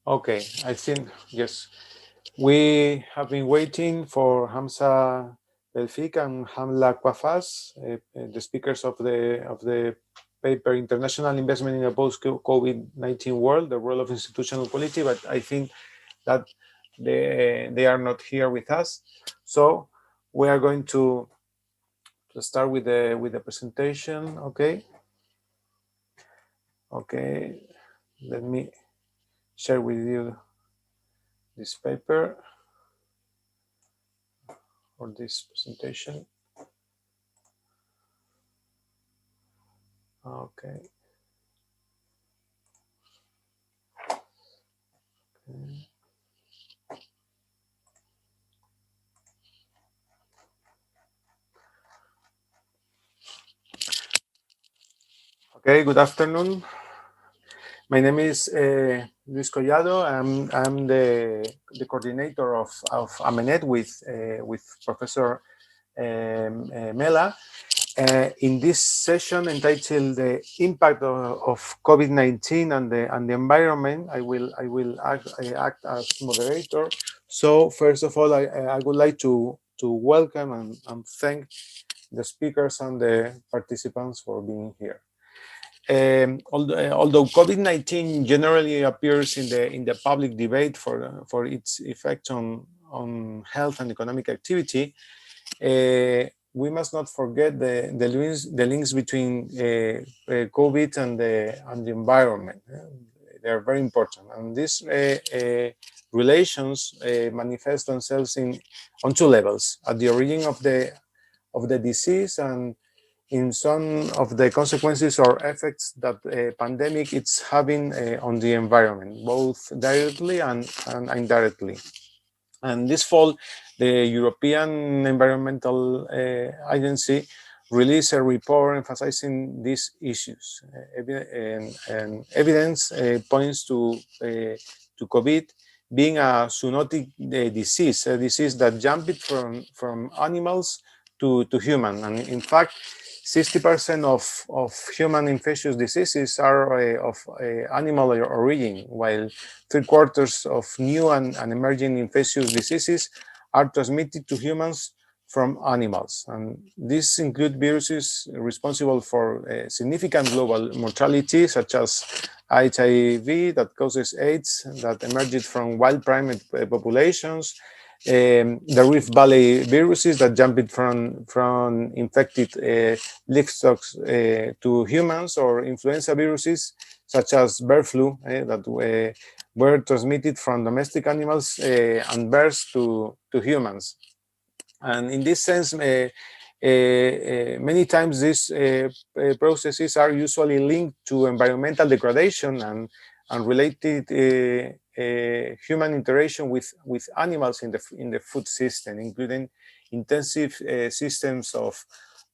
Okay, I think, yes. We have been waiting for Hamza Belfik and Hamla Kwafas, the speakers of the paper International Investment in a Post-COVID-19 World, the Role of Institutional Polity, but I think that they are not here with us. So we are going to start with the presentation. Okay. Okay. Let me share with you this paper or this presentation. Okay. Okay, good afternoon. My name is Luis Collado. I'm the coordinator of Amenet with Professor Mela. In this session entitled "The Impact of COVID-19 and the Environment," I will act as moderator. So first of all, I would like to welcome and thank the speakers and the participants for being here. Although COVID-19 generally appears in the public debate for its effect on health and economic activity, we must not forget the links between COVID and the environment. They are very important, and these relations manifest themselves on two levels: at the origin of the disease, and in some of the consequences or effects that a pandemic is having on the environment, both directly and indirectly. And this fall, the European Environmental Agency released a report emphasizing these issues. And evidence points to COVID being a zoonotic disease, a disease that jumped from animals to human. And in fact, 60% of human infectious diseases are of animal origin, while 3/4 of new and emerging infectious diseases are transmitted to humans from animals. And these include viruses responsible for significant global mortality, such as HIV that causes AIDS, that emerged from wild primate populations, the Rift Valley viruses that jumped from infected livestock to humans, or influenza viruses such as bird flu that were transmitted from domestic animals and birds to humans. And in this sense, many times these processes are usually linked to environmental degradation and related human interaction with animals in the food system, including intensive systems of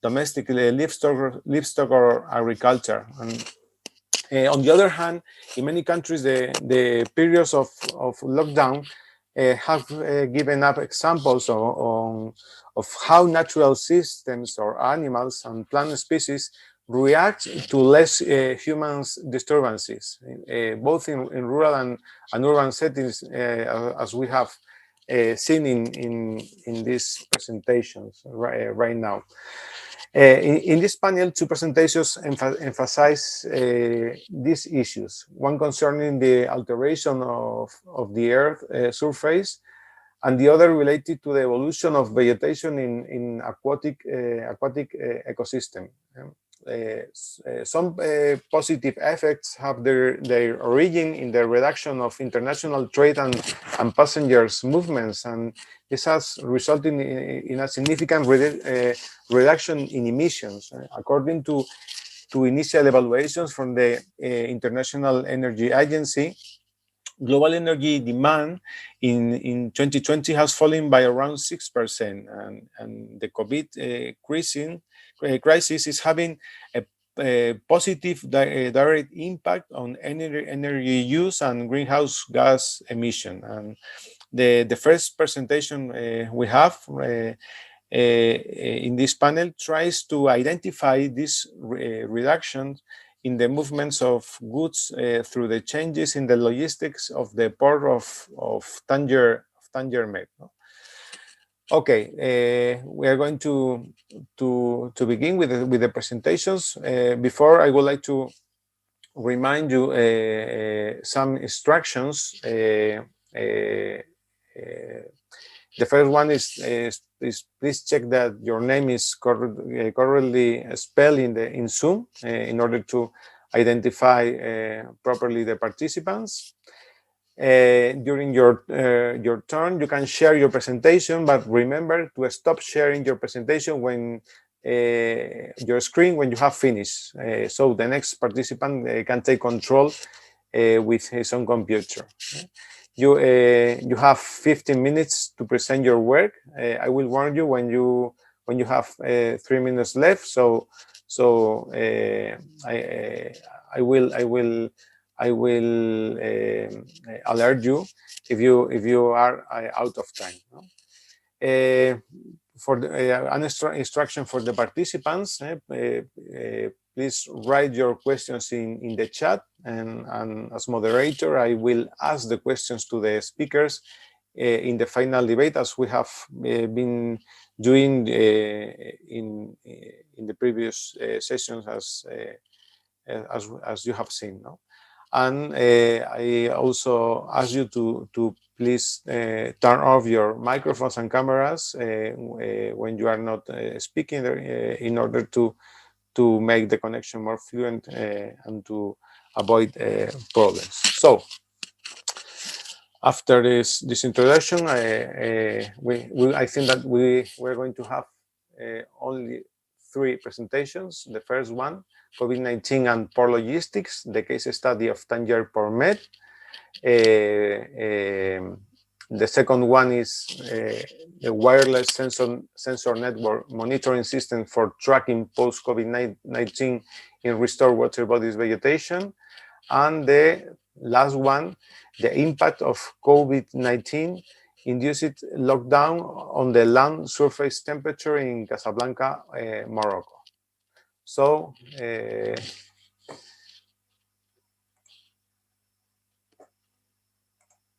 domestic livestock or agriculture. And on the other hand, in many countries, the periods of lockdown have given up examples of how natural systems or animals and plant species react to less human disturbances, both in rural and urban settings, as we have seen in these presentations right now. In this panel, two presentations emphasize these issues. One concerning the alteration of the Earth surface, and the other related to the evolution of vegetation in aquatic ecosystem. Some positive effects have their origin in the reduction of international trade and passengers movements, and this has resulted in a significant reduction in emissions. According to initial evaluations from the International Energy Agency, global energy demand in 2020 has fallen by around 6%, and the COVID crisis is having a positive direct impact on energy use and greenhouse gas emission. And the first presentation we have in this panel tries to identify these reductions in the movements of goods through the changes in the logistics of the port of Tangier Med. Okay, we are going to begin with the presentations. Before, I would like to remind you some instructions. The first one is please check that your name is correctly spelled in Zoom in order to identify properly the participants. During your turn, you can share your presentation, but remember to stop sharing your presentation when your screen when you have finished, so the next participant can take control with his own computer. You have 15 minutes to present your work. I will warn you when you have 3 minutes left. So I will alert you if you are out of time. For an instruction for the participants, please write your questions in the chat, and as moderator, I will ask the questions to the speakers in the final debate, as we have been doing in the previous sessions, as you have seen. No? And I also ask you to please turn off your microphones and cameras when you are not speaking, in order to make the connection more fluent and to avoid problems. So after this introduction, I think that we're going to have only 3 presentations. The first one, COVID-19 and port logistics, the case study of Tangier Port Med. The second one is the wireless sensor network monitoring system for tracking post-COVID-19 in restored water bodies vegetation. And the last one, the impact of COVID-19 induced lockdown on the land surface temperature in Casablanca, Morocco. So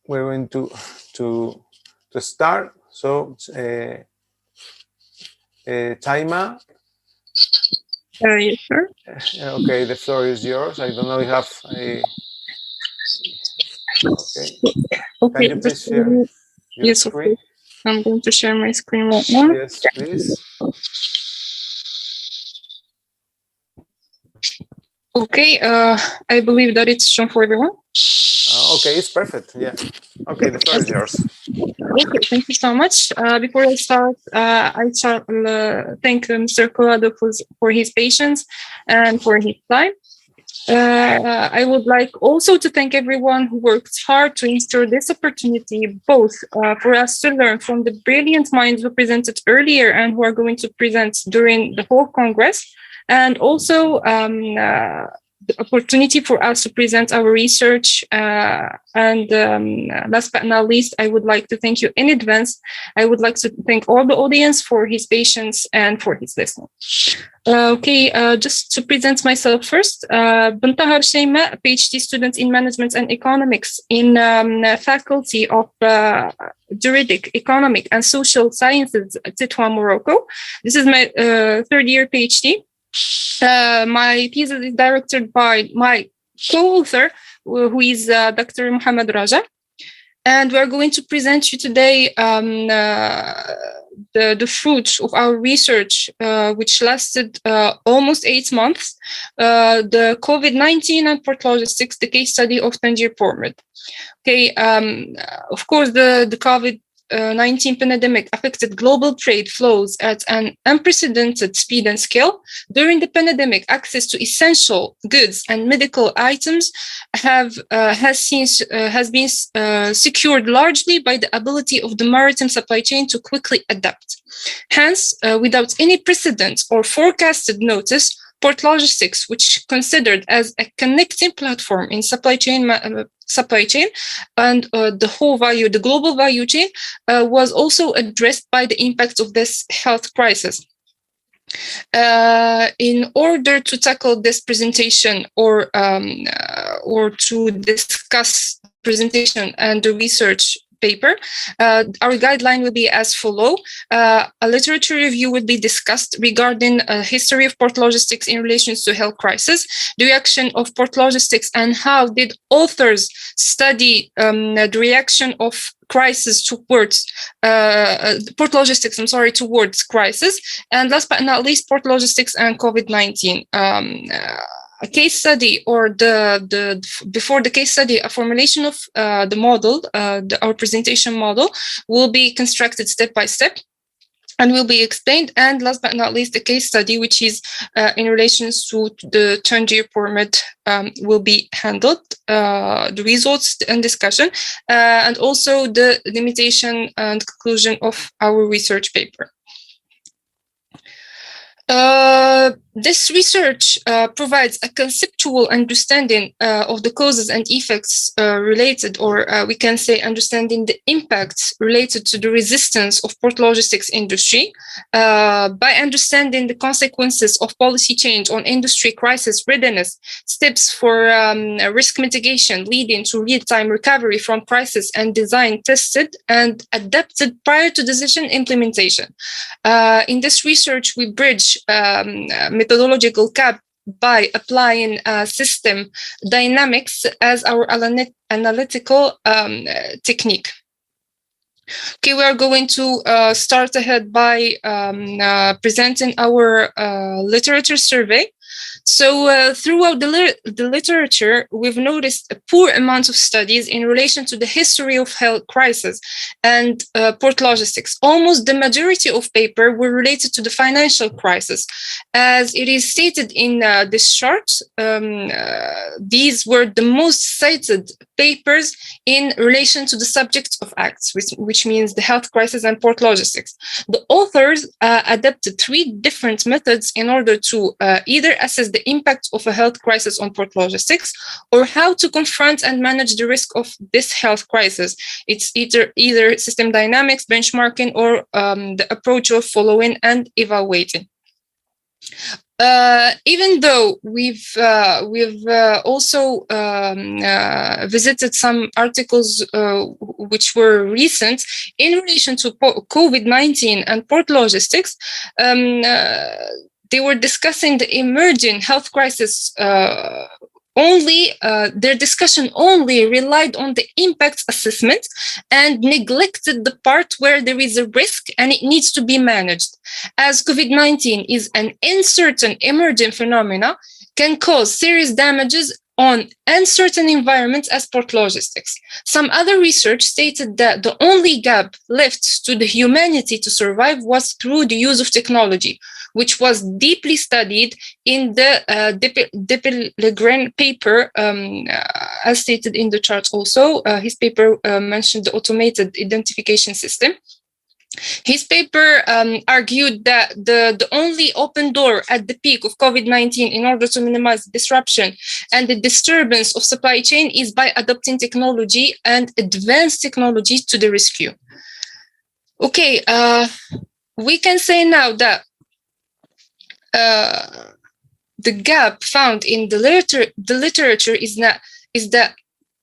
we're going to start. So Taima. Yes, sir. Okay, the floor is yours. I don't know if you have a... Okay. Can you please share your screen? Okay. I'm going to share my screen right now. Yes, please. Okay, I believe that it's shown for everyone. Okay, it's perfect. Yeah. Okay, the floor is yours. Okay, thank you so much. Before I start, I shall thank Mr. Collado for his patience and for his time. I would like also to thank everyone who worked hard to ensure this opportunity, both for us to learn from the brilliant minds who presented earlier and who are going to present during the whole Congress, and also the opportunity for us to present our research. And last but not least, I would like to thank you in advance. I would like to thank all the audience for his patience and for his listening. Just to present myself first, Bintahar Shema, a PhD student in Management and Economics in Faculty of Juridic, Economic and Social Sciences at Tétouan, Morocco. This is my third year PhD. My thesis is directed by my co-author, who is Dr. Mohammed Raja. And we're going to present you today the fruits of our research, which lasted almost 8 months, the COVID-19 and port logistics, the case study of Tangier Port Med. Okay, of course, the COVID-19 pandemic affected global trade flows at an unprecedented speed and scale. During the pandemic, access to essential goods and medical items has been secured largely by the ability of the maritime supply chain to quickly adapt. Hence, without any precedent or forecasted notice, port logistics, which considered as a connecting platform in supply chain and the global value chain, was also addressed by the impact of this health crisis. In order to tackle this presentation or to discuss the presentation and the research paper, our guideline will be as follow. A literature review will be discussed regarding a history of port logistics in relation to health crisis, the reaction of port logistics, and how did authors study the reaction of crisis towards port logistics, towards crisis. And last but not least, port logistics and COVID-19. A case study, or before the case study, a formulation of the model, our presentation model, will be constructed step by step and will be explained. And last but not least, the case study, which is in relation to the turn-year pyramid, will be handled, the results and discussion, and also the limitation and conclusion of our research paper. This research provides a conceptual understanding of the causes and effects related, or we can say understanding the impacts related to the resistance of port logistics industry by understanding the consequences of policy change on industry crisis readiness, steps for risk mitigation leading to real-time recovery from crisis, and design tested and adapted prior to decision implementation. In this research, we bridge methodological gap by applying system dynamics as our analytical technique. Okay, we are going to start ahead by presenting our literature survey. So throughout the literature, we've noticed a poor amount of studies in relation to the history of health crisis and port logistics. Almost the majority of paper were related to the financial crisis. As it is stated in this chart, these were the most cited papers in relation to the subject of acts, which means the health crisis and port logistics. The authors adapted three different methods in order to either assess the impact of a health crisis on port logistics, or how to confront and manage the risk of this health crisis. It's either system dynamics, benchmarking, or the approach of following and evaluating. Even though we've also visited some articles which were recent in relation to COVID-19 and port logistics, they were discussing the emerging health crisis their discussion only relied on the impact assessment and neglected the part where there is a risk and it needs to be managed. As COVID-19 is an uncertain emerging phenomena, can cause serious damages on uncertain environments as port logistics. Some other research stated that the only gap left to the humanity to survive was through the use of technology, which was deeply studied in the Depellegrin paper, as stated in the chart also. His paper mentioned the automated identification system. His paper argued that the only open door at the peak of COVID-19 in order to minimize disruption and the disturbance of supply chain is by adopting technology and advanced technology to the rescue. Okay, we can say now that the gap found in the literature is that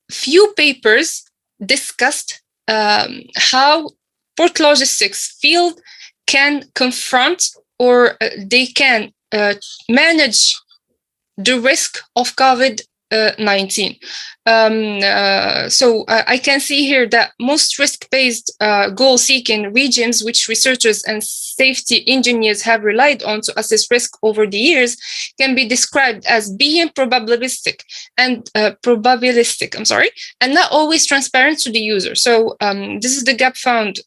few papers discussed how port logistics field can confront or they can manage the risk of COVID-19. So I can see here that most risk-based goal-seeking regimes, which researchers and safety engineers have relied on to assess risk over the years, can be described as being probabilistic, and not always transparent to the user. So this is the gap found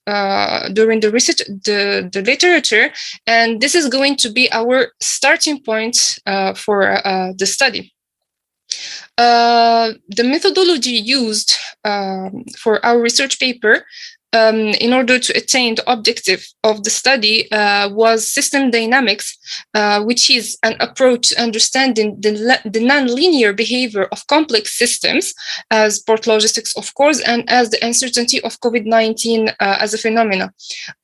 during the research, the literature, and this is going to be our starting point for the study. The methodology used for our research paper in order to attain the objective of the study was system dynamics, which is an approach to understanding the nonlinear behavior of complex systems, as port logistics, of course, and as the uncertainty of COVID-19 as a phenomena.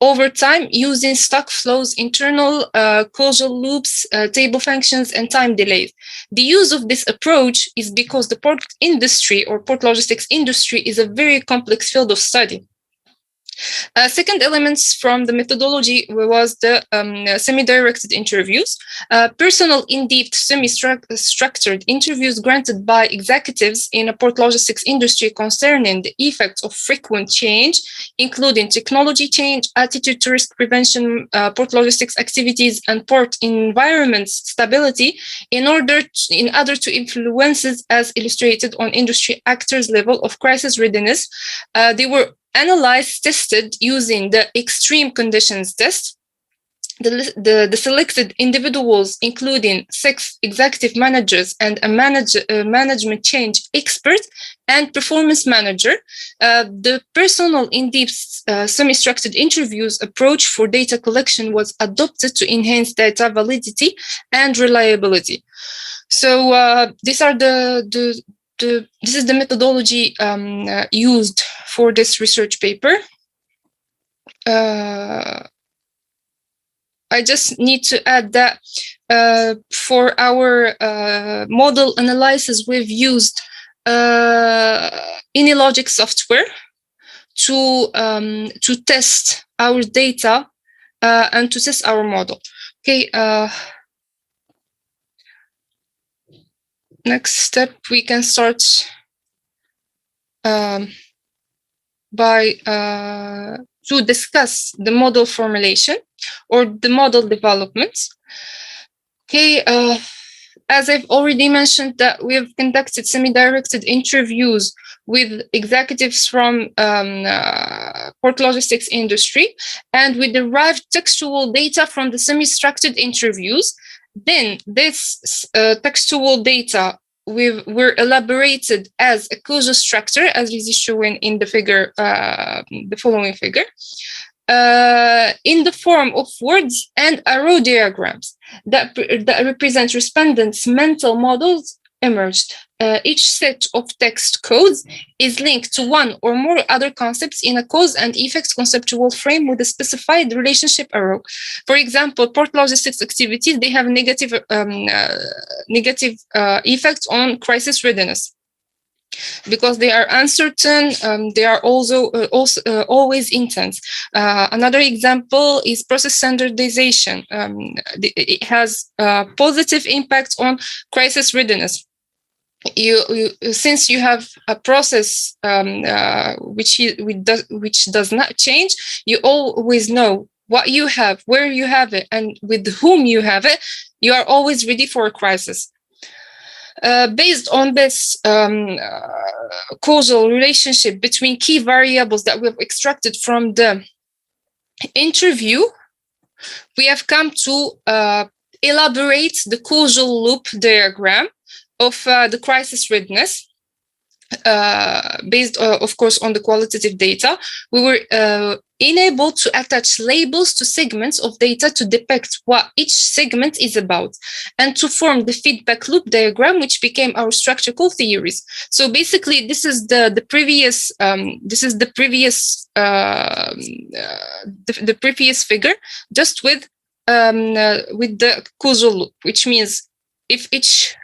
Over time, using stock flows, internal causal loops, table functions, and time delays. The use of this approach is because the port industry or port logistics industry is a very complex field of study. Second elements from the methodology was the semi-directed interviews. Personal, in-depth, semi-structured interviews granted by executives in a port logistics industry concerning the effects of frequent change, including technology change, attitude to risk prevention, port logistics activities, and port environment stability, in order to influences as illustrated on industry actors' level of crisis readiness. They were analyzed, tested using the extreme conditions test. The selected individuals, including 6 executive managers and a management change expert and performance manager. The personal in-depth semi-structured interviews approach for data collection was adopted to enhance data validity and reliability. So these are this is the methodology used for this research paper. I just need to add that for our model analysis, we've used AnyLogic software to test our data and to test our model. Okay. Next step, we can start by to discuss the model formulation or the model development. Okay, as I've already mentioned, that we have conducted semi-directed interviews with executives from port logistics industry, and we derived textual data from the semi-structured interviews. Then this textual data were elaborated as a causal structure, as is shown in the figure, the following figure, in the form of words and arrow diagrams that represent respondents' mental models emerged. Each set of text codes is linked to one or more other concepts in a cause and effect conceptual frame with a specified relationship arrow. For example, port logistics activities, they have negative effects on crisis readiness because they are uncertain. They are also always intense. Another example is process standardization. It has a positive impact on crisis readiness. Since you have a process which does not change, you always know what you have, where you have it, and with whom you have it. You are always ready for a crisis. Based on this causal relationship between key variables that we have extracted from the interview, we have come to elaborate the causal loop diagram of the crisis readiness, based, of course, on the qualitative data. We were enabled to attach labels to segments of data to depict what each segment is about, and to form the feedback loop diagram, which became our structural theories. So basically, this is the previous figure, just with the causal loop, which means if each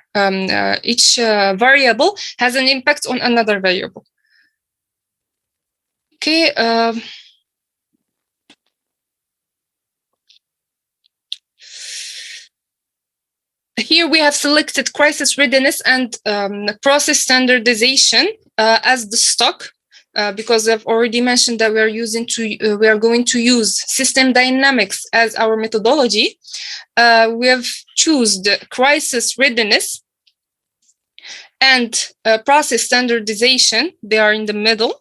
variable has an impact on another variable. Okay. Here we have selected crisis readiness and process standardization as the stock, because I've already mentioned that we are going to use system dynamics as our methodology. We have chosen the crisis readiness and process standardization. They are in the middle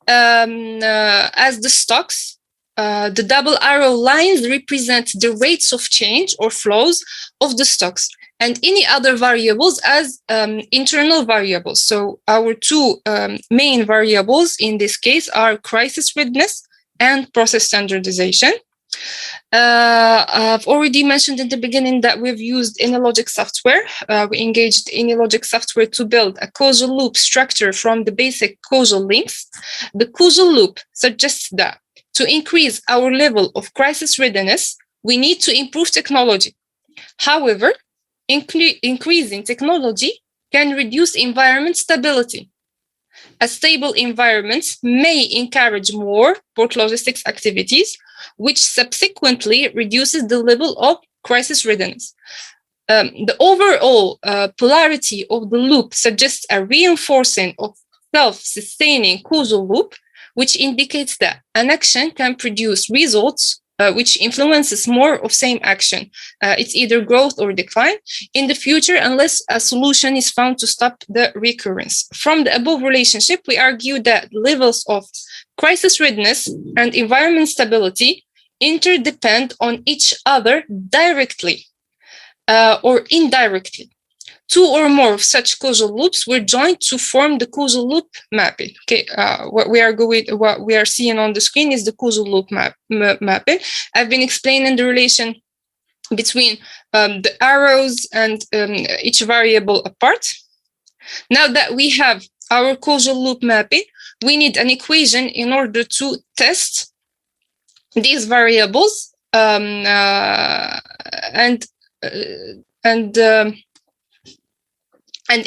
as the stocks. The double arrow lines represent the rates of change or flows of the stocks. and any other variables as internal variables. So our two main variables in this case are crisis readiness and process standardization. I've already mentioned in the beginning that we've used Anylogic software. We engaged Anylogic software to build a causal loop structure from the basic causal links. The causal loop suggests that to increase our level of crisis readiness, we need to improve technology. However, increasing technology can reduce environment stability. A stable environment may encourage more port logistics activities, which subsequently reduces the level of crisis readiness. The overall polarity of the loop suggests a reinforcing of self-sustaining causal loop, which indicates that an action can produce results which influences more of same action. It's either growth or decline in the future unless a solution is found to stop the recurrence. From the above relationship, we argue that levels of crisis readiness and environment stability interdepend on each other directly or indirectly. Two or more of such causal loops were joined to form the causal loop mapping. Okay, what we are seeing on the screen is the causal loop mapping. I've been explaining the relation between the arrows and each variable apart. Now that we have our causal loop mapping, we need an equation in order to test these variables and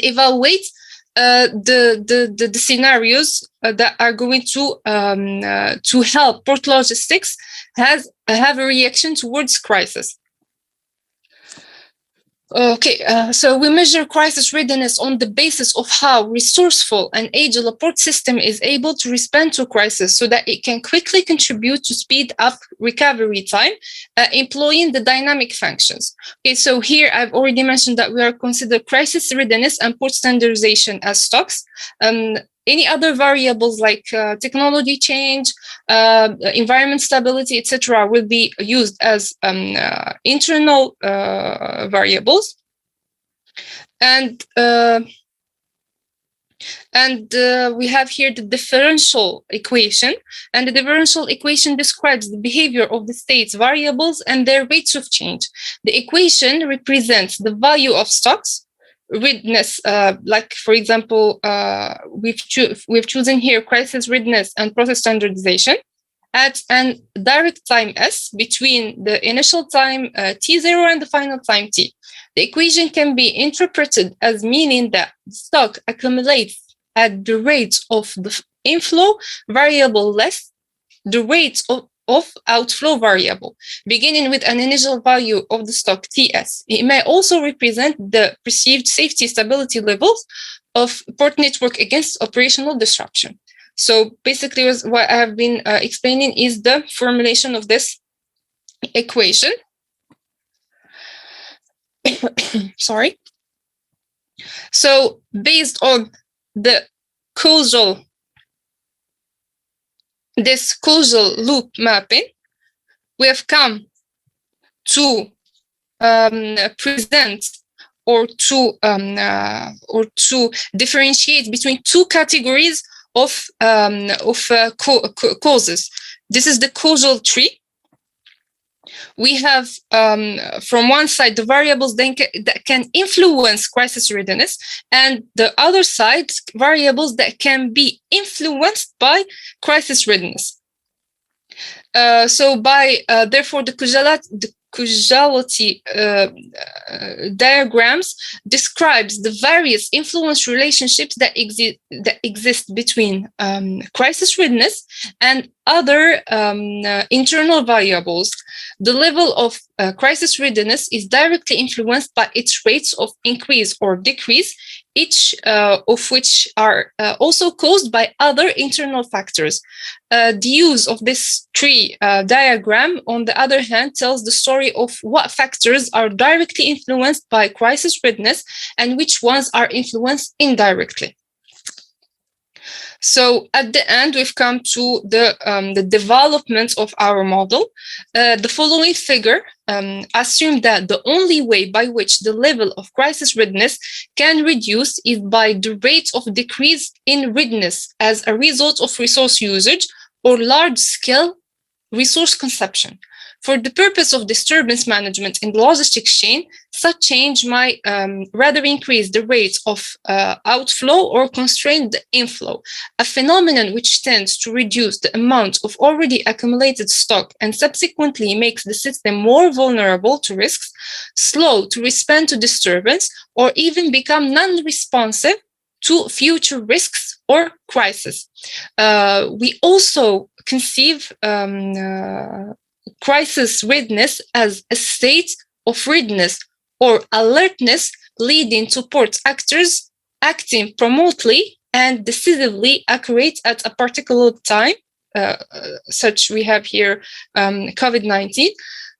evaluate the scenarios that are going to help port logistics have a reaction towards crisis. Okay, so we measure crisis readiness on the basis of how resourceful and agile a port system is able to respond to crisis so that it can quickly contribute to speed up recovery time, employing the dynamic functions. Okay, so here I've already mentioned that we are considered crisis readiness and port standardization as stocks. Any other variables like technology change, environment stability, etc., will be used as internal variables. And we have here the differential equation. And the differential equation describes the behavior of the state's variables and their rates of change. The equation represents the value of stocks, readiness, like for example, we've chosen here crisis readiness and process standardization at an direct time s between the initial time t0 and the final time t. The equation can be interpreted as meaning that stock accumulates at the rate of the inflow variable less the rate of outflow variable, beginning with an initial value of the stock TS. It may also represent the perceived safety stability levels of port network against operational disruption. So basically what I have been explaining is the formulation of this equation. Sorry. So based on the this causal loop mapping, we have come to present or to differentiate between two categories of causes. This is the causal tree. We have from one side the variables that can influence crisis readiness, and the other side variables that can be influenced by crisis readiness. So by therefore the causality diagrams describes the various influence relationships that exist between crisis readiness and other internal variables. The level of crisis readiness is directly influenced by its rates of increase or decrease, each of which are also caused by other internal factors. The use of this tree diagram, on the other hand, tells the story of what factors are directly influenced by crisis readiness and which ones are influenced indirectly. So at the end, we've come to the development of our model. The following figure assumes that the only way by which the level of crisis readiness can reduce is by the rate of decrease in readiness as a result of resource usage or large-scale resource consumption. For the purpose of disturbance management in the logistics chain, such change might rather increase the rate of outflow or constrain the inflow, a phenomenon which tends to reduce the amount of already accumulated stock and subsequently makes the system more vulnerable to risks, slow to respond to disturbance, or even become non-responsive to future risks or crises. We also conceive crisis readiness as a state of readiness or alertness leading to port actors acting promptly and decisively accurate at a particular time, such we have here COVID-19,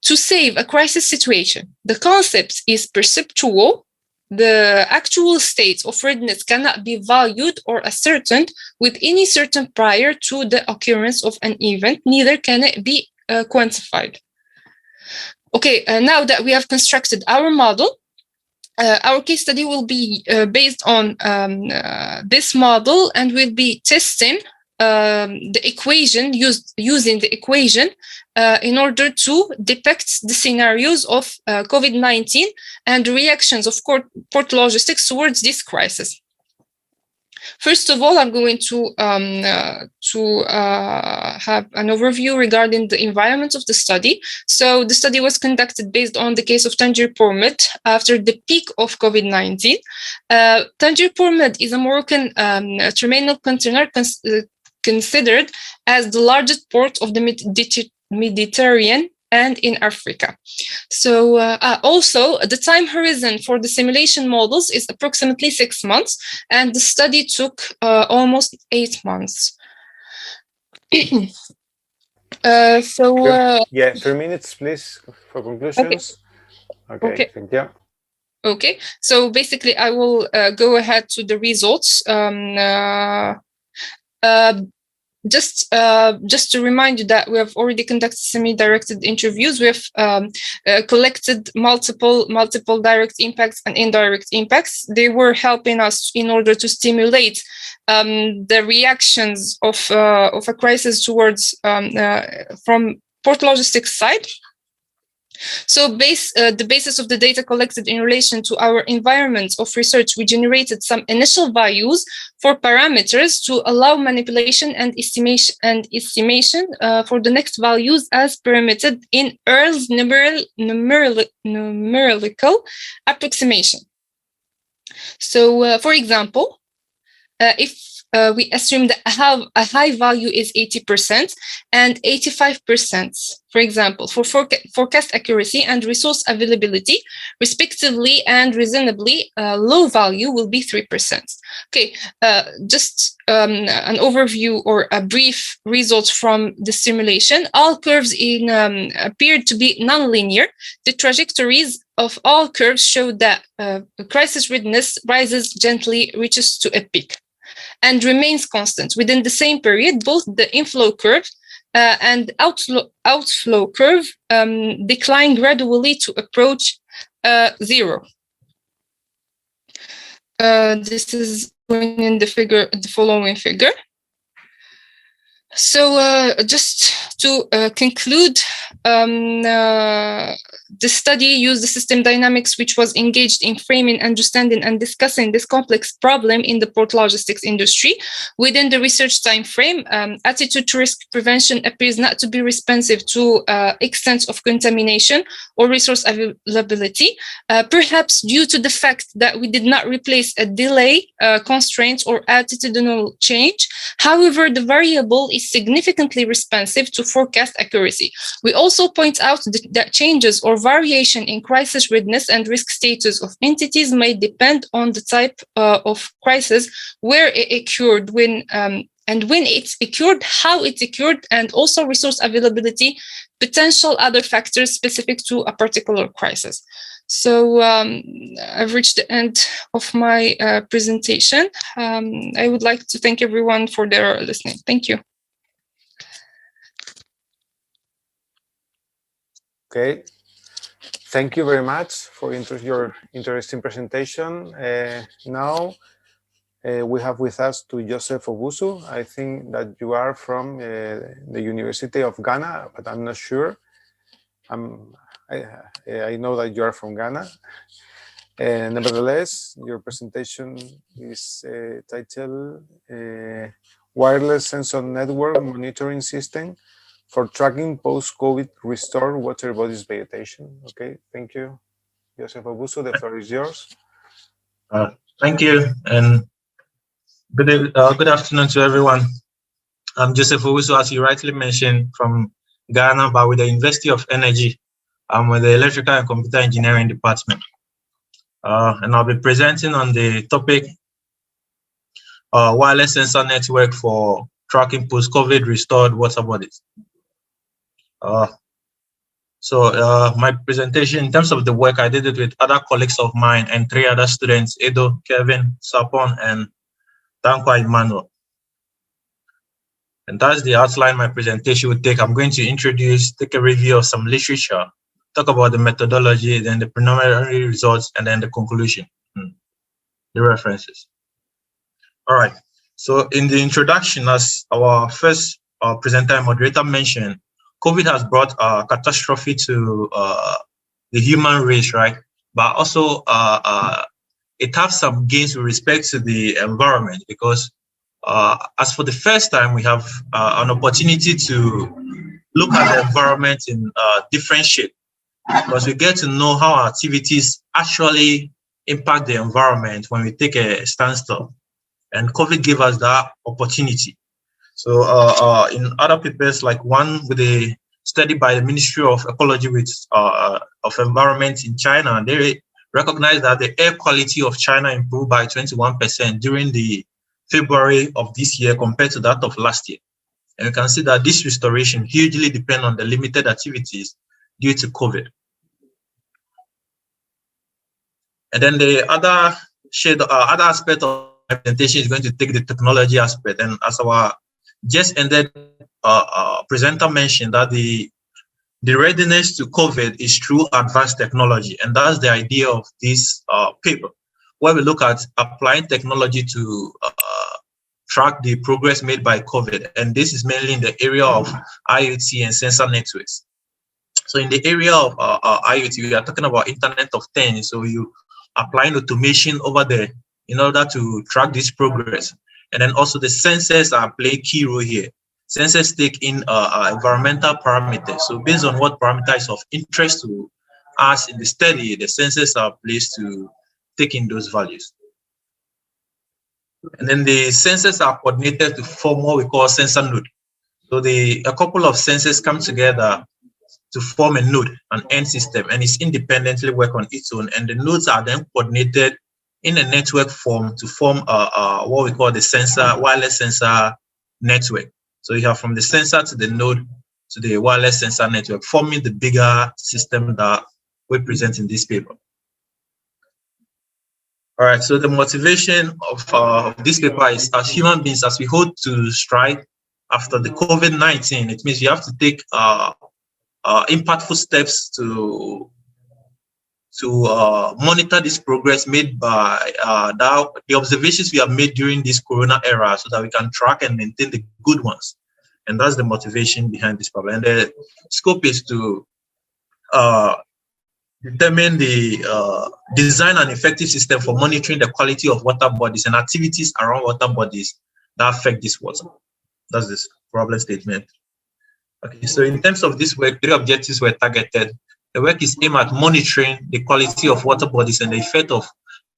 to save a crisis situation. The concept is perceptual. The actual state of readiness cannot be valued or ascertained with any certainty prior to the occurrence of an event, neither can it be quantified. Okay, now that we have constructed our model, our case study will be based on this model, and we'll be testing the equation using the equation in order to depict the scenarios of COVID-19 and the reactions of port logistics towards this crisis. First of all, I'm going to have an overview regarding the environment of the study. So the study was conducted based on the case of Tangier Pormed after the peak of COVID-19. Tangier Pormed is a Moroccan terminal container considered as the largest port of the Mediterranean and in Africa. So also, the time horizon for the simulation models is approximately 6 months, and the study took almost 8 months. Yeah, 3 minutes, please, for conclusions. Okay. Thank you. Okay, so basically, I will go ahead to the results. Just to remind you that we have already conducted semi-directed interviews. We have collected multiple direct impacts and indirect impacts. They were helping us in order to stimulate the reactions of a crisis towards from port logistics side. So the basis of the data collected in relation to our environment of research, we generated some initial values for parameters to allow manipulation and estimation for the next values as permitted in Earle's numerical approximation. So, for example, if we assume that a high value is 80% and 85%, for example, for forecast accuracy and resource availability, respectively, and reasonably low value will be 3%. Okay, just an overview or a brief result from the simulation. All curves appeared to be nonlinear. The trajectories of all curves show that crisis readiness rises gently, reaches to a peak, and remains constant within the same period. Both the inflow curve and outflow curve decline gradually to approach 0. This is in the following figure. So just to conclude, the study used the system dynamics, which was engaged in framing, understanding, and discussing this complex problem in the port logistics industry. Within the research time frame, attitude to risk prevention appears not to be responsive to extent of contamination or resource availability, perhaps due to the fact that we did not replace a delay, constraint, or attitudinal change. However, the variable is significantly responsive to forecast accuracy. We also point out that changes or variation in crisis readiness and risk status of entities may depend on the type of crisis, where it occurred, when it's occurred, how it occurred, and also resource availability, potential other factors specific to a particular crisis. So I've reached the end of my presentation. I would like to thank everyone for their listening. Thank you. Okay. Thank you very much for your interesting presentation. Now we have with us to Joseph Obusu. I think that you are from the University of Ghana, but I'm not sure. I know that you are from Ghana. Nevertheless, your presentation is titled Wireless Sensor Network Monitoring System for Tracking Post-COVID Restored Water Bodies Vegetation. Okay, thank you. Joseph Obusu, the floor is yours. Thank you, and good afternoon to everyone. I'm Joseph Obusu, as you rightly mentioned, from Ghana, but with the University of Energy. I'm with the Electrical and Computer Engineering Department. And I'll be presenting on the topic wireless sensor network for tracking post-COVID restored water bodies. So my presentation, in terms of the work, I did it with other colleagues of mine and 3 other students, Edo, Kevin, Sapon, and Tankwa Emmanuel. And that's the outline my presentation will take. I'm going to take a review of some literature, talk about the methodology, then the preliminary results, and then the conclusion, the references. All right. So in the introduction, as our first presenter and moderator mentioned, COVID has brought a catastrophe to the human race, right? But also it has some gains with respect to the environment, because as for the first time, we have an opportunity to look at the environment in different shape, because we get to know how our activities actually impact the environment when we take a standstill. And COVID gave us that opportunity. So in other papers, like one with a study by the Ministry of Ecology of Environment in China, they recognize that the air quality of China improved by 21% during the February of this year compared to that of last year. And you can see that this restoration hugely depends on the limited activities due to COVID. And then the other aspect of my presentation is going to take the technology aspect. And as our just ended presenter mentioned, that the readiness to COVID is through advanced technology. And that's the idea of this paper, where we look at applying technology to track the progress made by COVID. And this is mainly in the area of IoT and sensor networks. So in the area of IoT, we are talking about Internet of Things. So you applying automation over there in order to track this progress. And then also the sensors are playing key role here. Sensors take in environmental parameters. So based on what parameter is of interest to us in the study, the sensors are placed to take in those values. And then the sensors are coordinated to form what we call sensor node. So a couple of sensors come together to form a node, an end system, and it's independently work on its own. And the nodes are then coordinated in a network form to form what we call the wireless sensor network. So you have from the sensor to the node to the wireless sensor network, forming the bigger system that we present in this paper. All right, so the motivation of this paper is, as human beings, as we hold to stride after the COVID-19, it means you have to take impactful steps to monitor this progress made by the observations we have made during this corona era, so that we can track and maintain the good ones. And that's the motivation behind this problem. And the scope is to determine the design an effective system for monitoring the quality of water bodies and activities around water bodies that affect this water. That's this problem statement. Okay, so in terms of this work, 3 objectives were targeted. The work is aimed at monitoring the quality of water bodies and the effect of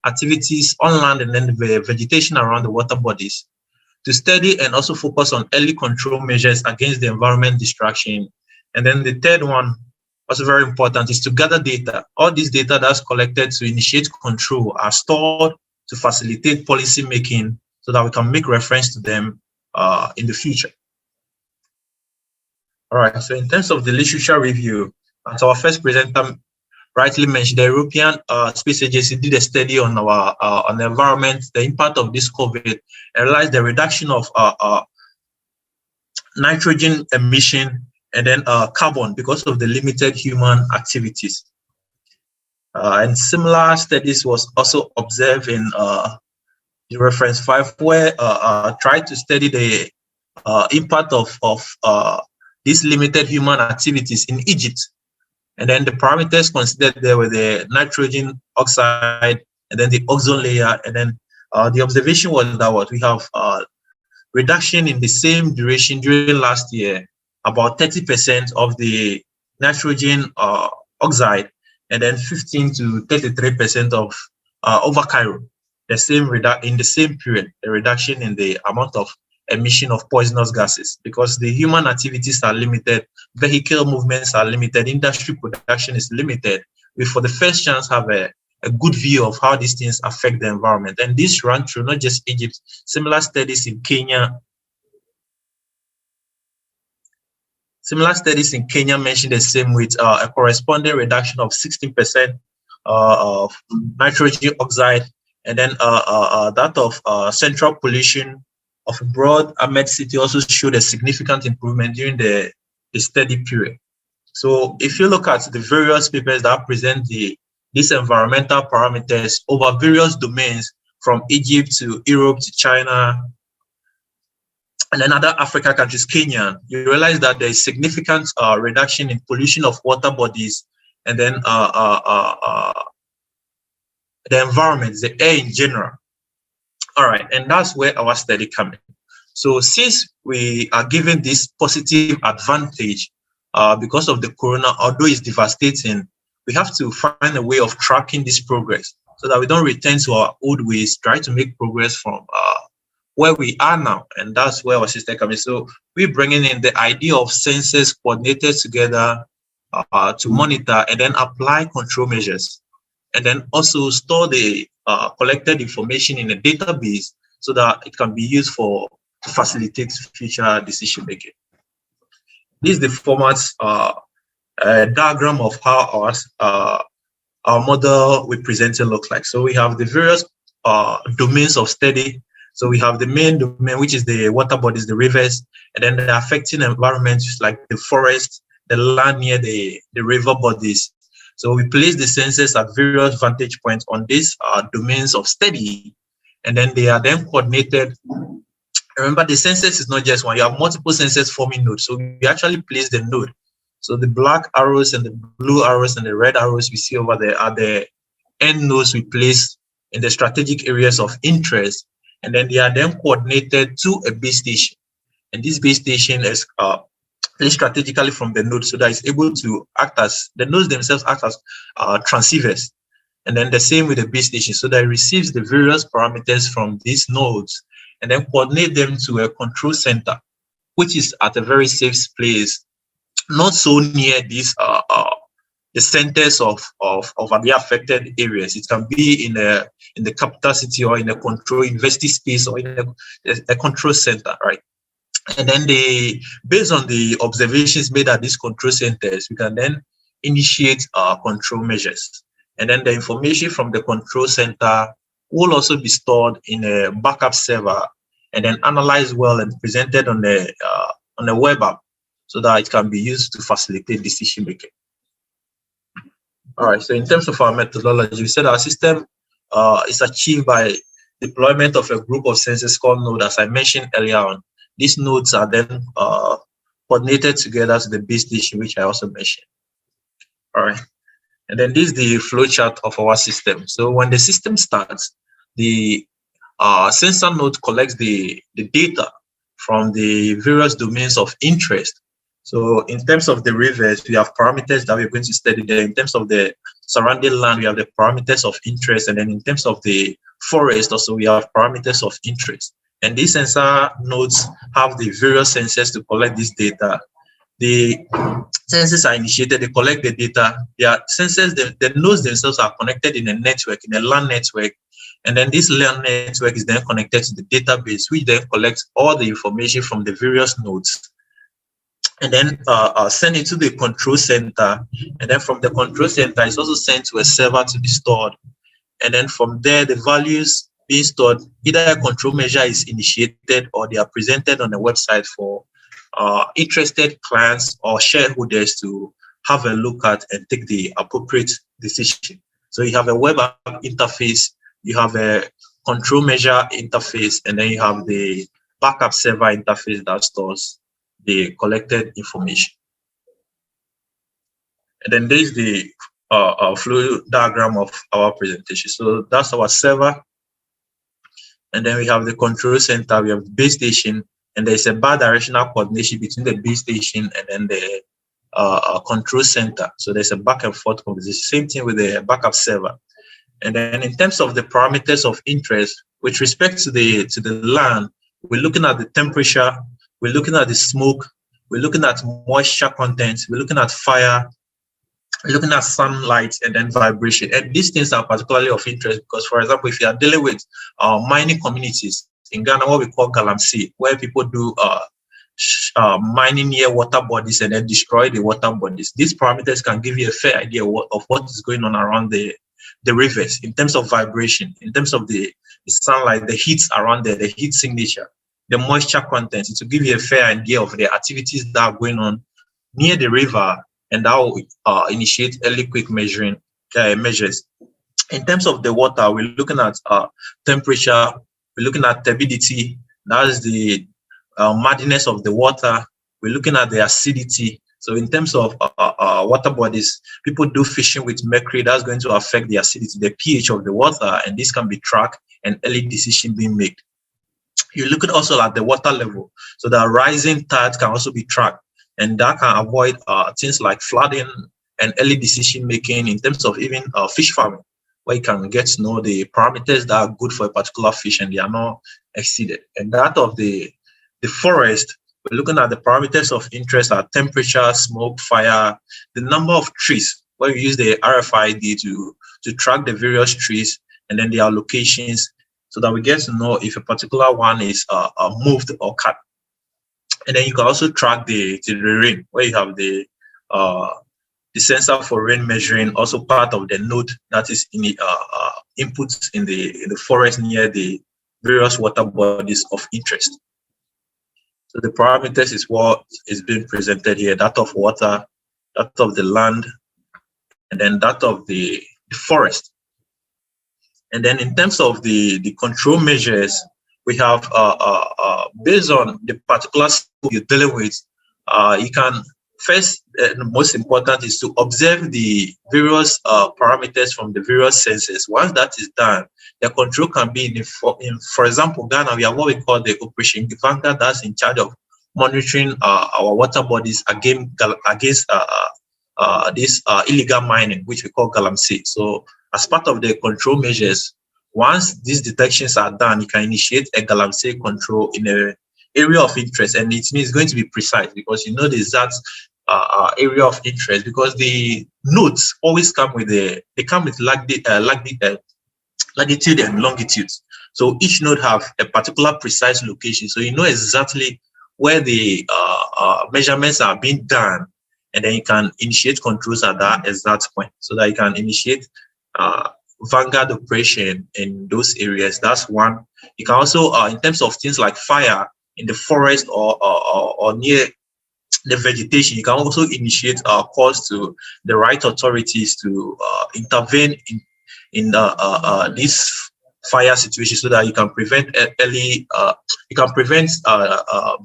activities on land and then the vegetation around the water bodies, to study and also focus on early control measures against the environment destruction. And then the third one, also very important, is to gather data. All these data that's collected to initiate control are stored to facilitate policy making so that we can make reference to them in the future. All right, so in terms of the literature review, as our first presenter rightly mentioned, the European Space Agency did a study on our on the environment, the impact of this COVID, and realized the reduction of nitrogen emission and then carbon because of the limited human activities. And similar studies was also observed in the reference 5, where tried to study the impact of these limited human activities in Egypt. And then the parameters considered there were the nitrogen oxide and then the ozone layer. And then the observation was that what we have reduction in the same duration during last year, about 30% of the nitrogen oxide, and then 15 to 33% of over Cairo. The same in the same period, a reduction in the amount of emission of poisonous gases, because the human activities are limited, vehicle movements are limited, industry production is limited. We, for the first chance, have a good view of how these things affect the environment. And this ran through not just Egypt, similar studies in Kenya. Similar studies in Kenya mentioned the same, with a corresponding reduction of 16% of nitrogen oxide, and then that of central pollution of a broad Amenet city also showed a significant improvement during the study period. So if you look at the various papers that present these environmental parameters over various domains, from Egypt to Europe to China, and then other Africa countries, Kenya, you realize that there is significant reduction in pollution of water bodies, and then the environment, the air in general. All right, and that's where our study comes in. So since we are given this positive advantage because of the corona, although it's devastating, we have to find a way of tracking this progress so that we don't return to our old ways, try to make progress from where we are now. And that's where our system comes in. So we're bringing in the idea of sensors coordinated together to monitor and then apply control measures, and then also store the collected information in a database so that it can be used to facilitate future decision making. This is the format diagram of how our model we presented looks like. So we have the various domains of study. So we have the main domain, which is the water bodies, the rivers, and then the affecting environments like the forest, the land near the river bodies. So we place the sensors at various vantage points on these domains of study, and then they are then coordinated. Remember, the sensors is not just one. You have multiple sensors forming nodes. So we actually place the node. So the black arrows and the blue arrows and the red arrows we see over there are the end nodes we place in the strategic areas of interest. And then they are then coordinated to a base station. And this base station is placed strategically from the node so that it's able to act as, the nodes themselves act as transceivers. And then the same with the base station, so that it receives the various parameters from these nodes and then coordinate them to a control center, which is at a very safe place, not so near these the centers of the affected areas. It can be in the capital city or in a control university space or in a control center, right? And then based on the observations made at these control centers, we can then initiate control measures. And then the information from the control center will also be stored in a backup server and then analyzed well and presented on the web app so that it can be used to facilitate decision making. All right, so in terms of our methodology, we said our system is achieved by deployment of a group of sensors called nodes, as I mentioned earlier on. These nodes are then coordinated together to the base station, which I also mentioned. All right. And then this is the flow chart of our system. So when the system starts, the sensor node collects the data from the various domains of interest. So in terms of the rivers, we have parameters that we're going to study there. In terms of the surrounding land, we have the parameters of interest. And then in terms of the forest, also we have parameters of interest. And these sensor nodes have the various sensors to collect this data. The sensors are initiated, they collect the data. Their sensors, the nodes themselves are connected in a network, in a LAN network. And then this LAN network is then connected to the database, which then collects all the information from the various nodes. and then send it to the control center. And then from the control center, it's also sent to a server to be stored. And then from there, the values being stored, either a control measure is initiated or they are presented on the website for interested clients or shareholders to have a look at and take the appropriate decision. So you have a web app interface, you have a control measure interface, and then you have the backup server interface that stores the collected information. And then there's the flow diagram of our presentation. So that's our server. And then we have the control center, we have the base station, and there's a bidirectional coordination between the base station and then the control center. So there's a back and forth conversation. Same thing with the backup server. And then in terms of the parameters of interest, with respect to the land, we're looking at the temperature, we're looking at the smoke, we're looking at moisture content, we're looking at fire, we're looking at sunlight, and then vibration. And these things are particularly of interest because, for example, if you are dealing with mining communities in Ghana, what we call galamsey, where people do mining near water bodies and then destroy the water bodies, these parameters can give you a fair idea of what is going on around the rivers in terms of vibration, in terms of the sunlight, the heat around there, the heat signature, the moisture content. It will give you a fair idea of the activities that are going on near the river, and that will initiate early quick measures. In terms of the water, we're looking at temperature, we're looking at turbidity, that is the mudiness of the water, we're looking at the acidity. So in terms of water bodies, people do fishing with mercury, that's going to affect the acidity, the pH of the water, and this can be tracked and early decision being made. You look at also at the water level, so the rising tide can also be tracked, and that can avoid things like flooding and early decision making in terms of even fish farming, where you can get to know the parameters that are good for a particular fish and they are not exceeded. And that of the forest, we're looking at the parameters of interest are temperature, smoke, fire, the number of trees, where we use the RFID to track the various trees, and then their locations, so that we get to know if a particular one is moved or cut. And then you can also track the rain, where you have the sensor for rain measuring, also part of the node that is in the inputs in the forest near the various water bodies of interest. So the parameters is what is being presented here, that of water, that of the land, and then that of the forest. And then in terms of the control measures, we have based on the particular scope you're dealing with, you can first, the most important is to observe the various parameters from the various sensors. Once that is done, the control can be for example, Ghana, we have what we call the operation Vanguard, that's in charge of monitoring our water bodies against this illegal mining, which we call galamsey. So as part of the control measures, once these detections are done, you can initiate a galamsey control in an area of interest, and it means it's going to be precise because you know the exact area of interest, because the nodes always come with latitude and longitude. So each node have a particular precise location, so you know exactly where the measurements are being done, and then you can initiate controls at that exact point, so that you can initiate vanguard operation in those areas. That's one. You can also, in terms of things like fire in the forest or near the vegetation, you can also initiate calls to the right authorities to intervene in this fire situation, so that you can prevent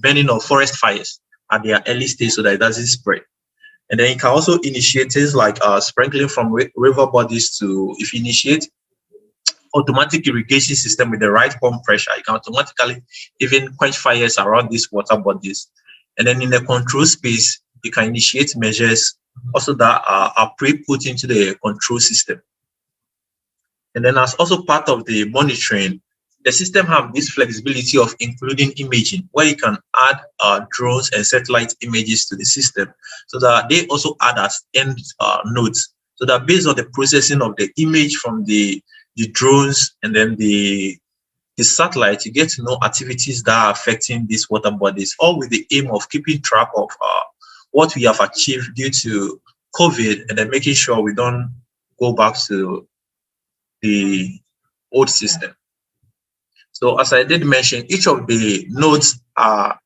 burning of forest fires at their early stage, so that it doesn't spread. And then you can also initiate things like sprinkling from river bodies to, if you initiate automatic irrigation system with the right pump pressure, you can automatically even quench fires around these water bodies. And then in the control space, you can initiate measures also that are pre-put into the control system. And then as also part of the monitoring, the system have this flexibility of including imaging, where you can add drones and satellite images to the system, so that they also add as end nodes. So that based on the processing of the image from the drones and then the satellite, you get to know activities that are affecting these water bodies, all with the aim of keeping track of what we have achieved due to COVID, and then making sure we don't go back to the old system. So as I did mention, each of the nodes have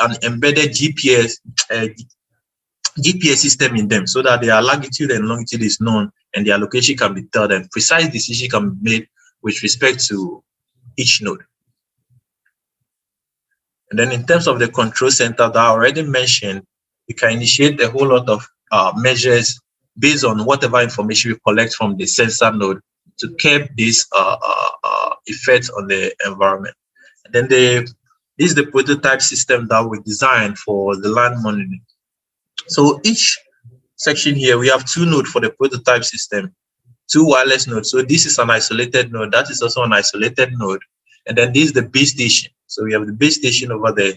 an embedded GPS system in them, so that their latitude and longitude is known and their location can be told, and precise decision can be made with respect to each node. And then in terms of the control center that I already mentioned, we can initiate a whole lot of measures based on whatever information we collect from the sensor node to curb this effect on the environment. And then this is the prototype system that we designed for the land monitoring. So each section here, we have two nodes for the prototype system, two wireless nodes. So this is an isolated node. That is also an isolated node. And then this is the base station. So we have the base station over there.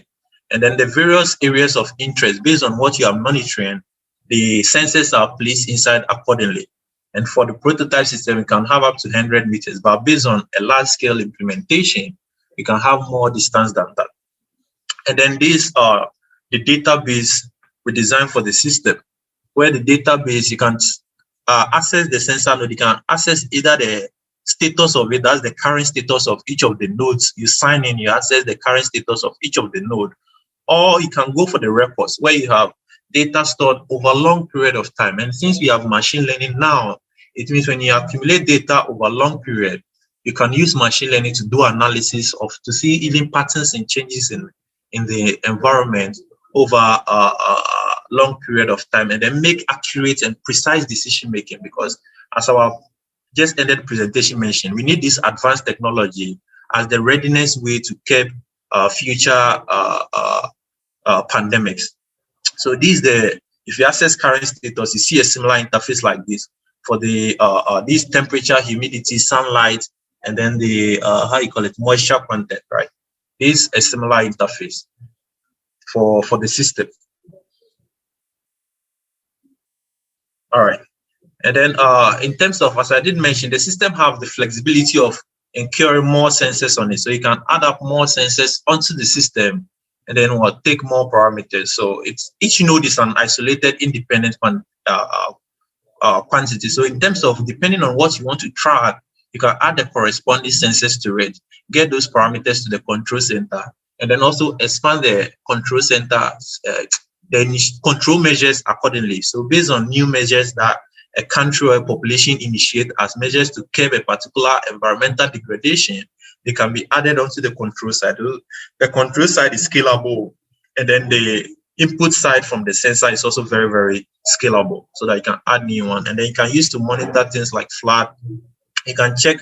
And then the various areas of interest based on what you are monitoring, the sensors are placed inside accordingly. And for the prototype system, we can have up to 100 meters, but based on a large scale implementation, we can have more distance than that. And then these are the database we designed for the system, where the database, you can access the sensor node, you can access either the status of it, that's the current status of each of the nodes. You sign in, you access the current status of each of the node, or you can go for the records where you have data stored over a long period of time. And since we have machine learning now, it means when you accumulate data over a long period, you can use machine learning to do analysis to see even patterns and changes in the environment over a long period of time, and then make accurate and precise decision making. Because as our just ended presentation mentioned, we need this advanced technology as the readiness way to curb future pandemics. So this if you access current status, you see a similar interface like this for the this temperature, humidity, sunlight, and then the moisture content, right? This is a similar interface for the system. All right. And then in terms of, as I did mention, the system have the flexibility of incurring more sensors on it. So you can add up more sensors onto the system and then take more parameters. So each node is an isolated, independent quantity. So in terms of, depending on what you want to track, you can add the corresponding sensors to it, get those parameters to the control center, and then also expand the control center, the control measures accordingly. So based on new measures that a country or a population initiate as measures to curb a particular environmental degradation, they can be added onto the control side. The control side is scalable, and then the input side from the sensor is also very, very scalable, so that you can add new one, and then you can use to monitor things like flood. You can check,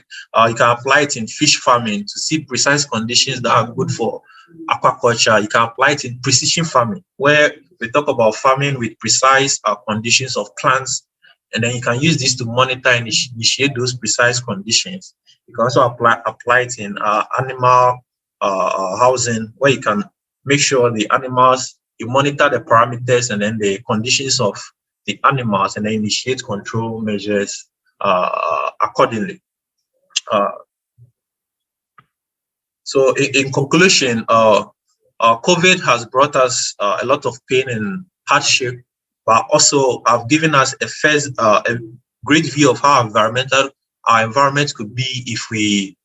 you can apply it in fish farming to see precise conditions that are good for aquaculture. You can apply it in precision farming, where we talk about farming with precise conditions of plants, and then you can use this to monitor and initiate those precise conditions. You can also apply it in animal housing, where you can make sure the animals, you monitor the parameters and then the conditions of the animals, and then initiate control measures accordingly. So in conclusion, COVID has brought us a lot of pain and hardship, but also have given us a great view of how our environment could be if we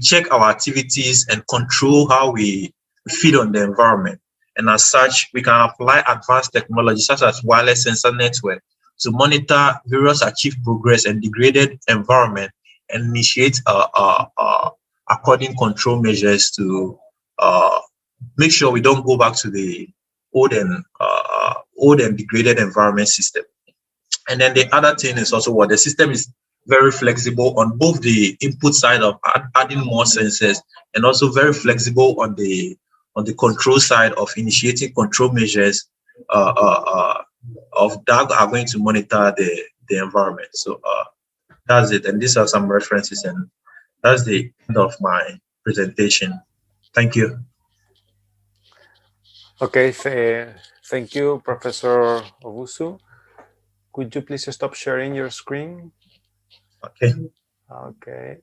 check our activities and control how we feed on the environment. And as such, we can apply advanced technology such as wireless sensor network to monitor various achieved progress and degraded environment, and initiate according control measures to make sure we don't go back to the old and degraded environment system. And then the other thing is also what the system is very flexible on both the input side of adding more sensors, and also very flexible on the control side of initiating control measures of that are going to monitor the environment. So that's it. And these are some references, and that's the end of my presentation. Thank you. Okay, thank you, Professor Owusu. Could you please stop sharing your screen? Okay. Okay.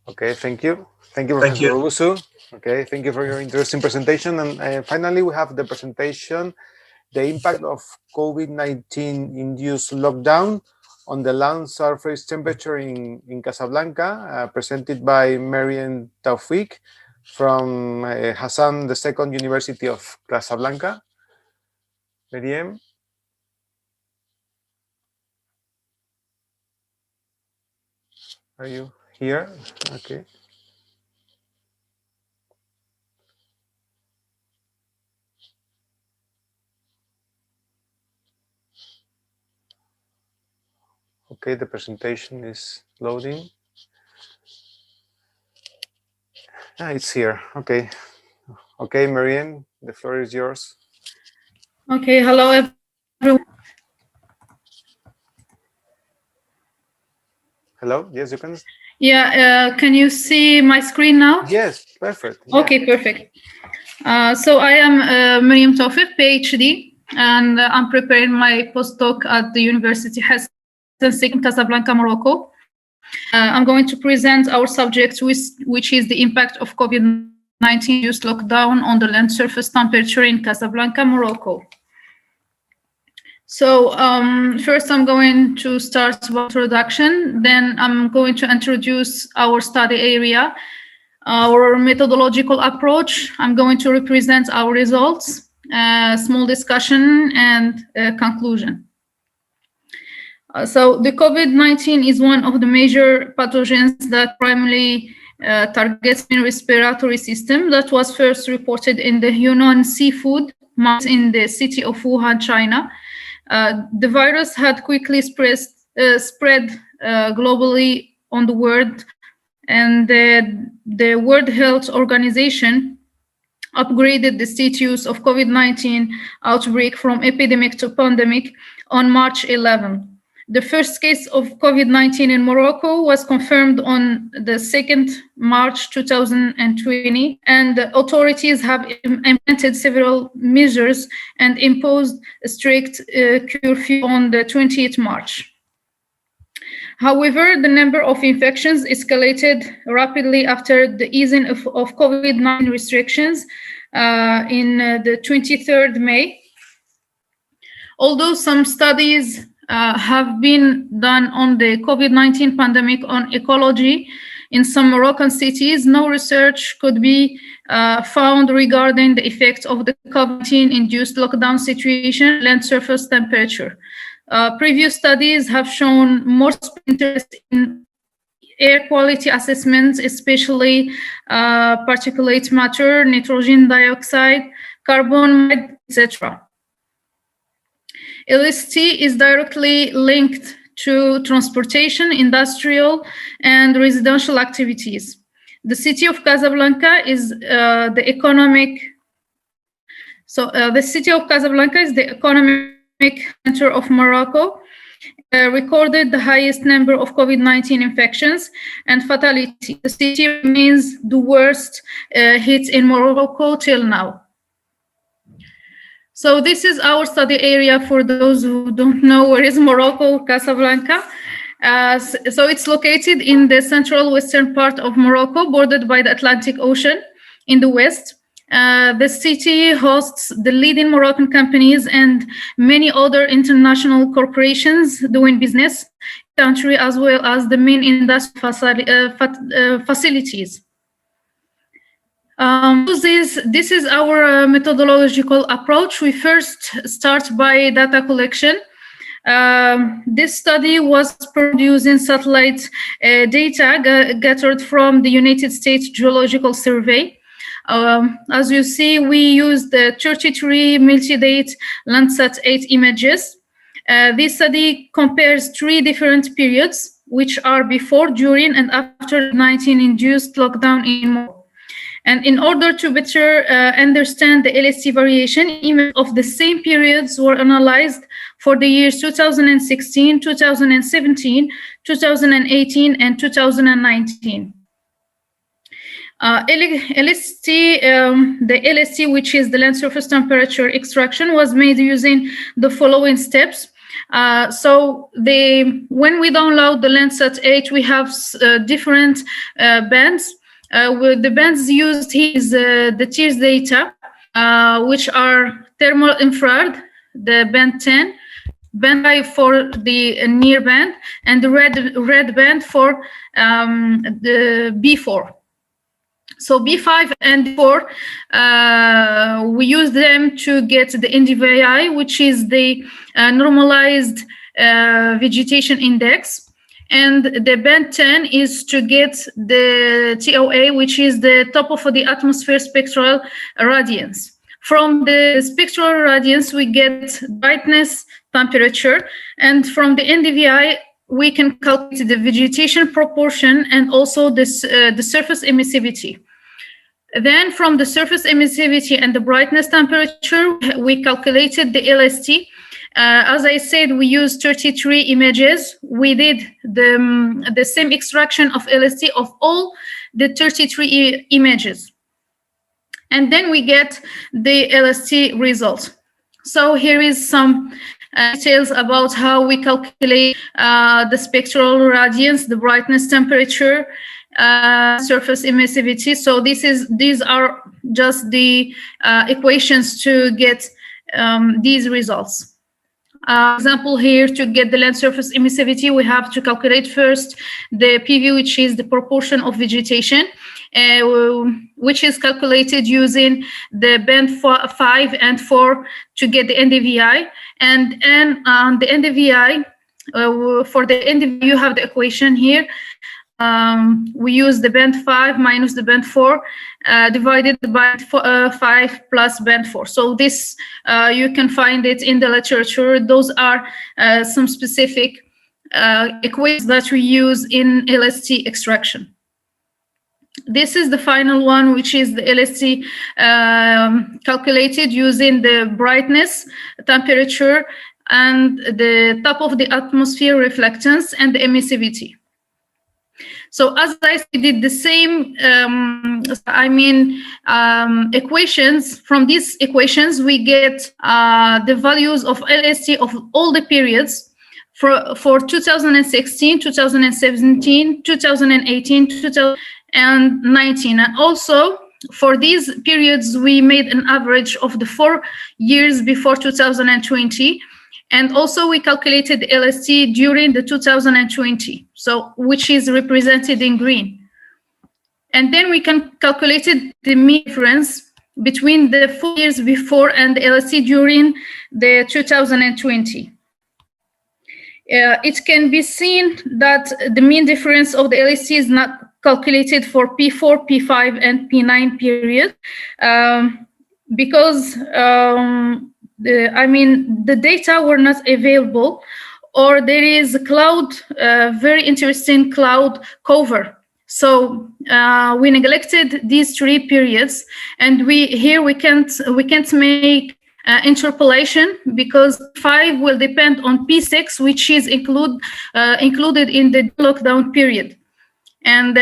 Okay, thank you. Thank you, Thank Professor you. Owusu. Okay, thank you for your interesting presentation. And finally, we have the presentation, the impact of COVID-19 induced lockdown on the land surface temperature in Casablanca, presented by Mariam Taufik from Hassan II University of Casablanca. Mariam? Are you here? Okay. Okay, the presentation is loading. It's here. Okay. Okay, Marianne, the floor is yours. Okay, hello everyone. Hello? Yes, you can. Yeah, can you see my screen now? Yes, perfect. Yeah. Okay, perfect. So I am Mariam Taufik, PhD, and I'm preparing my postdoc at the University Hassan II, Casablanca, Morocco. I'm going to present our subject, which is the impact of COVID-19 induced lockdown on the land surface temperature in Casablanca, Morocco. So first I'm going to start with introduction, then I'm going to introduce our study area, our methodological approach. I'm going to represent our results, small discussion, and conclusion. So the COVID-19 is one of the major pathogens that primarily targets the respiratory system that was first reported in the Yunnan seafood mines in the city of Wuhan, China. The virus had quickly spread globally on the world, and the World Health Organization upgraded the status of COVID-19 outbreak from epidemic to pandemic on March 11. The first case of COVID-19 in Morocco was confirmed on the 2nd March 2020, and the authorities have implemented several measures and imposed a strict curfew on the 20th March. However, the number of infections escalated rapidly after the easing of COVID-19 restrictions in the 23rd May. Although some studies have been done on the COVID-19 pandemic on ecology in some Moroccan cities, no research could be found regarding the effects of the COVID-19 induced lockdown situation, land surface temperature. Previous studies have shown more interest in air quality assessments, especially particulate matter, nitrogen dioxide, carbon, etc. LST is directly linked to transportation, industrial, and residential activities. The city of Casablanca is the economic. The city of Casablanca is the economic center of Morocco. Recorded the highest number of COVID-19 infections and fatality. The city remains the worst hit in Morocco till now. So this is our study area for those who don't know where is Morocco, Casablanca. So it's located in the central western part of Morocco, bordered by the Atlantic Ocean in the west. The city hosts the leading Moroccan companies and many other international corporations doing business in the country, as well as the main industrial facilities. This is our methodological approach. We first start by data collection. This study was produced in satellite data gathered from the United States Geological Survey. As you see, we used the 33 multi-date Landsat 8 images. This study compares 3 different periods, which are before, during, and after the 19-induced lockdown in Morocco. And in order to better understand the LST variation, images of the same periods were analyzed for the years 2016, 2017, 2018, and 2019. The LST, which is the land surface temperature extraction, was made using the following steps. So when we download the Landsat 8, we have different bands. With the bands used here is the TIRS data, which are thermal infrared, the band 10, band 5 for the near band, and the red band for the B4. So B5 and 4, we use them to get the NDVI, which is the normalized vegetation index. And the band 10 is to get the TOA, which is the top of the atmosphere spectral radiance. From the spectral radiance, we get brightness, temperature, and from the NDVI, we can calculate the vegetation proportion and also the surface emissivity. Then from the surface emissivity and the brightness temperature, we calculated the LST. As I said, we used 33 images. We did the same extraction of LST of all the 33 images. And then we get the LST result. So here is some details about how we calculate the spectral radiance, the brightness temperature, surface emissivity. So these are just the equations to get these results. Example here, to get the land surface emissivity, we have to calculate first the PV, which is the proportion of vegetation, which is calculated using the band 5 and 4 to get the NDVI. And on the NDVI, for the NDVI, you have the equation here. We use the band 5 minus the band 4 divided by 5 plus band 4. So this, you can find it in the literature. Those are some specific equations that we use in LST extraction. This is the final one, which is the LST calculated using the brightness, temperature, and the top of the atmosphere reflectance and the emissivity. So as I said, we did the same, equations. From these equations, we get the values of LST of all the periods for 2016, 2017, 2018, 2019. And also, for these periods, we made an average of the 4 years before 2020. And also we calculated the LST during the 2020, so which is represented in green. And then we can calculate the mean difference between the 4 years before and the LST during the 2020. It can be seen that the mean difference of the LST is not calculated for P4, P5, and P9 period because the data were not available, or there is a cloud, very interesting cloud cover. So we neglected these 3 periods, and we can't make interpolation because 5 will depend on P6, which is included in the lockdown period, and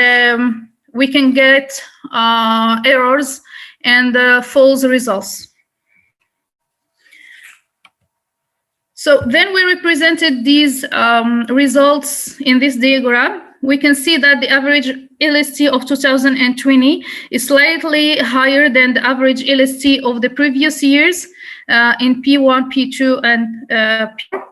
we can get errors and false results. So then we represented these results in this diagram. We can see that the average LST of 2020 is slightly higher than the average LST of the previous years in P1, P2, and P4.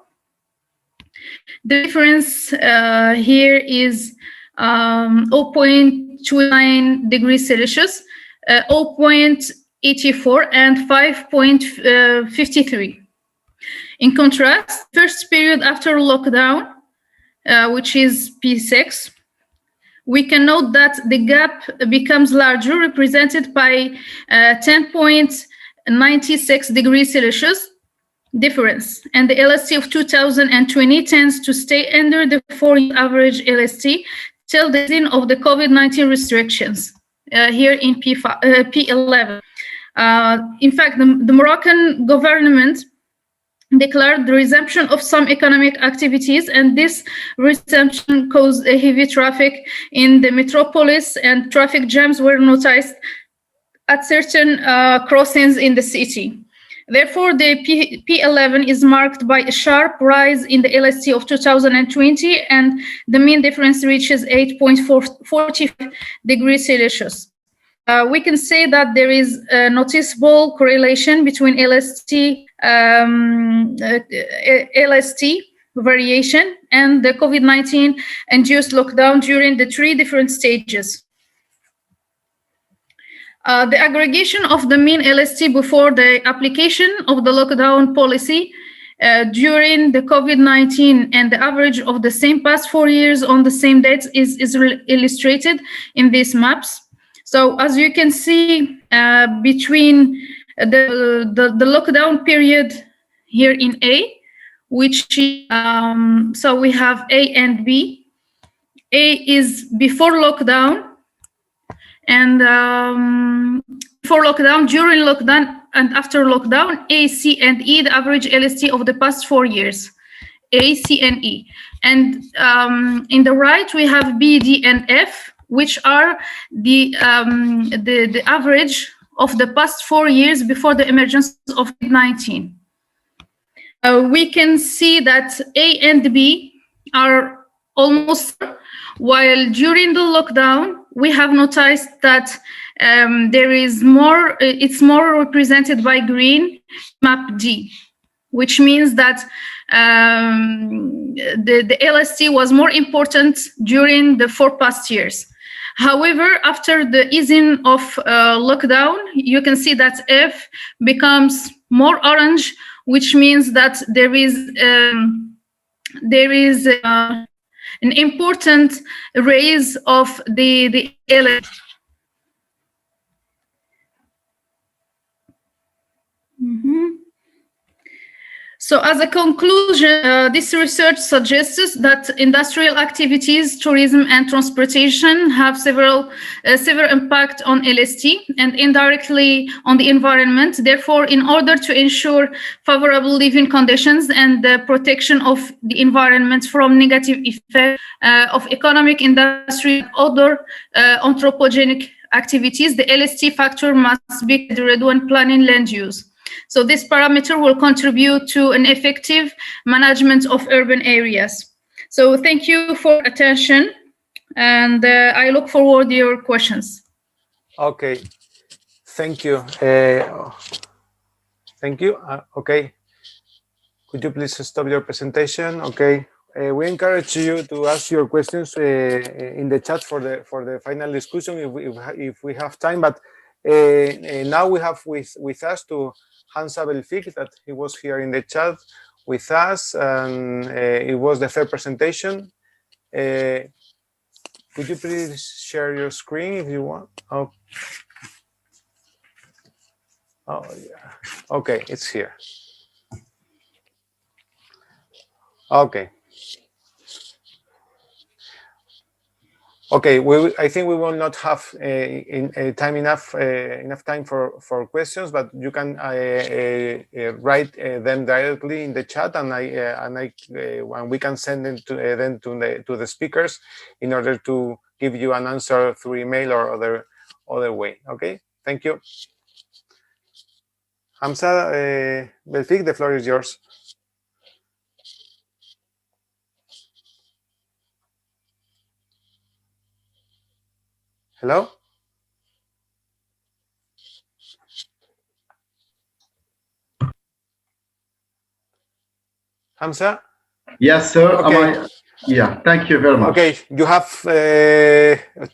The difference here is 0.29 degrees Celsius, 0.84, and 5.53. In contrast, first period after lockdown, which is P6, we can note that the gap becomes larger, represented by 10.96 degrees Celsius difference. And the LST of 2020 tends to stay under the 4-year average LST till the end of the COVID-19 restrictions here in P11. In fact, the Moroccan government declared the resumption of some economic activities, and this resumption caused a heavy traffic in the metropolis, and traffic jams were noticed at certain crossings in the city. Therefore, the P11 is marked by a sharp rise in the LST of 2020, and the mean difference reaches 8.45 degrees Celsius. We can say that there is a noticeable correlation between LST variation and the COVID-19 induced lockdown during the 3 different stages. The aggregation of the mean LST before the application of the lockdown policy during the COVID-19 and the average of the same past 4 years on the same dates is illustrated in these maps. So as you can see, between the lockdown period here in A, which so we have A and B. A is before lockdown, and before lockdown, during lockdown, and after lockdown. A, C, and E, the average LST of the past 4 years. A, C, and E. And in the right, we have B, D, and F, which are the average of the past 4 years before the emergence of COVID-19. We can see that A and B are almost, while during the lockdown, we have noticed that there is more, it's more represented by green, map D, which means that the LST was more important during the 4 past years. However, after the easing of lockdown, you can see that F becomes more orange, which means that there is an important raise of the LST. So as a conclusion, this research suggests that industrial activities, tourism, and transportation have severe impact on LST and indirectly on the environment. Therefore, in order to ensure favorable living conditions and the protection of the environment from negative effects of economic, industry, and other anthropogenic activities, the LST factor must be considered when planning land use. So this parameter will contribute to an effective management of urban areas. So thank you for attention, and I look forward to your questions. Okay, thank you. Thank you. Okay, could you please stop your presentation? Okay, we encourage you to ask your questions in the chat for the final discussion if we have time. But now we have with us to Hamza Belfik, that he was here in the chat with us, and it was the third presentation. Could you please share your screen if you want? Oh, yeah. Okay, it's here. Okay. Okay, I think we will not have enough time for questions, but you can write them directly in the chat, and we can send them to the speakers in order to give you an answer through email or other way. Okay, thank you. Hamza Belfik, the floor is yours. Hello? Hamza? Yes, sir. Okay. Yeah, thank you very much. Okay, you have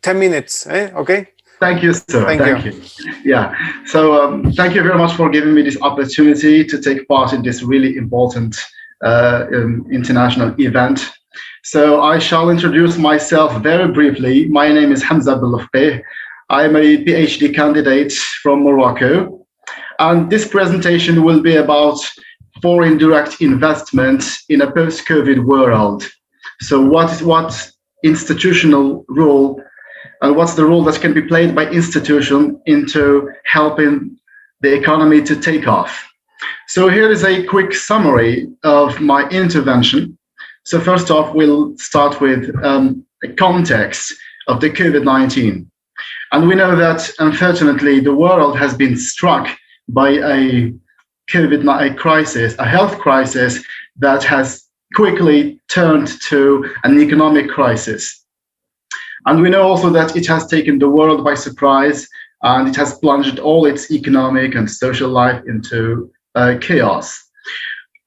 10 minutes, okay? Thank you, sir. Thank you. Yeah, so thank you very much for giving me this opportunity to take part in this really important international event. So I shall introduce myself very briefly. My name is Hamza Belfik. I'm a PhD candidate from Morocco. And this presentation will be about foreign direct investment in a post-COVID world. So what institutional role and what's the role that can be played by institution into helping the economy to take off? So here is a quick summary of my intervention. So first off, we'll start with the context of the COVID-19. And we know that, unfortunately, the world has been struck by a COVID-19 crisis, a health crisis that has quickly turned to an economic crisis. And we know also that it has taken the world by surprise, and it has plunged all its economic and social life into chaos.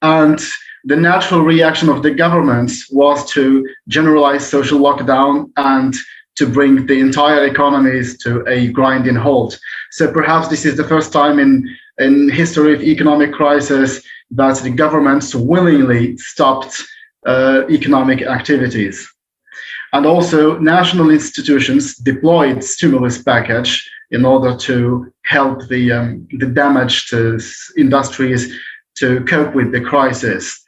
And the natural reaction of the governments was to generalize social lockdown and to bring the entire economies to a grinding halt. So perhaps this is the first time in history of economic crisis that the governments willingly stopped economic activities. And also national institutions deployed stimulus package in order to help the damaged industries to cope with the crisis.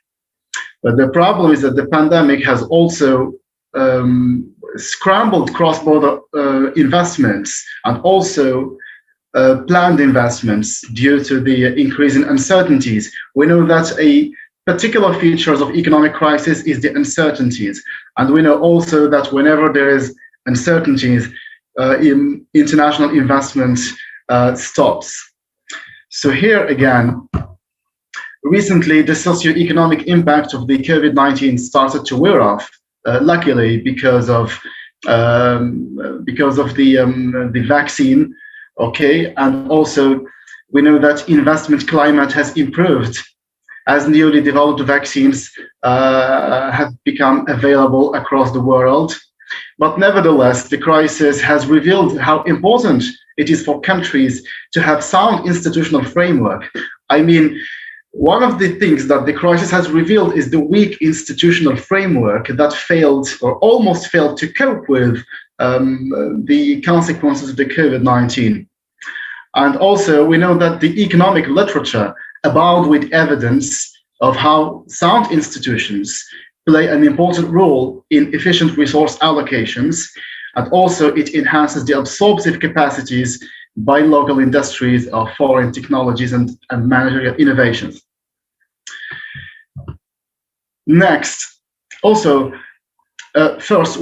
But the problem is that the pandemic has also scrambled cross-border investments and also planned investments due to the increase in uncertainties. We know that a particular features of economic crisis is the uncertainties. And we know also that whenever there is uncertainties, in international investment stops. So here again, recently the socioeconomic impact of the COVID-19 started to wear off, luckily because of the vaccine, okay, and also we know that investment climate has improved as newly developed vaccines have become available across the world. But nevertheless, the crisis has revealed how important it is for countries to have sound institutional framework. I mean, one of the things that the crisis has revealed is the weak institutional framework that failed or almost failed to cope with the consequences of the COVID-19. And also, we know that the economic literature abound with evidence of how sound institutions play an important role in efficient resource allocations, and also it enhances the absorptive capacities by local industries of foreign technologies and managerial innovations. Next, also, first,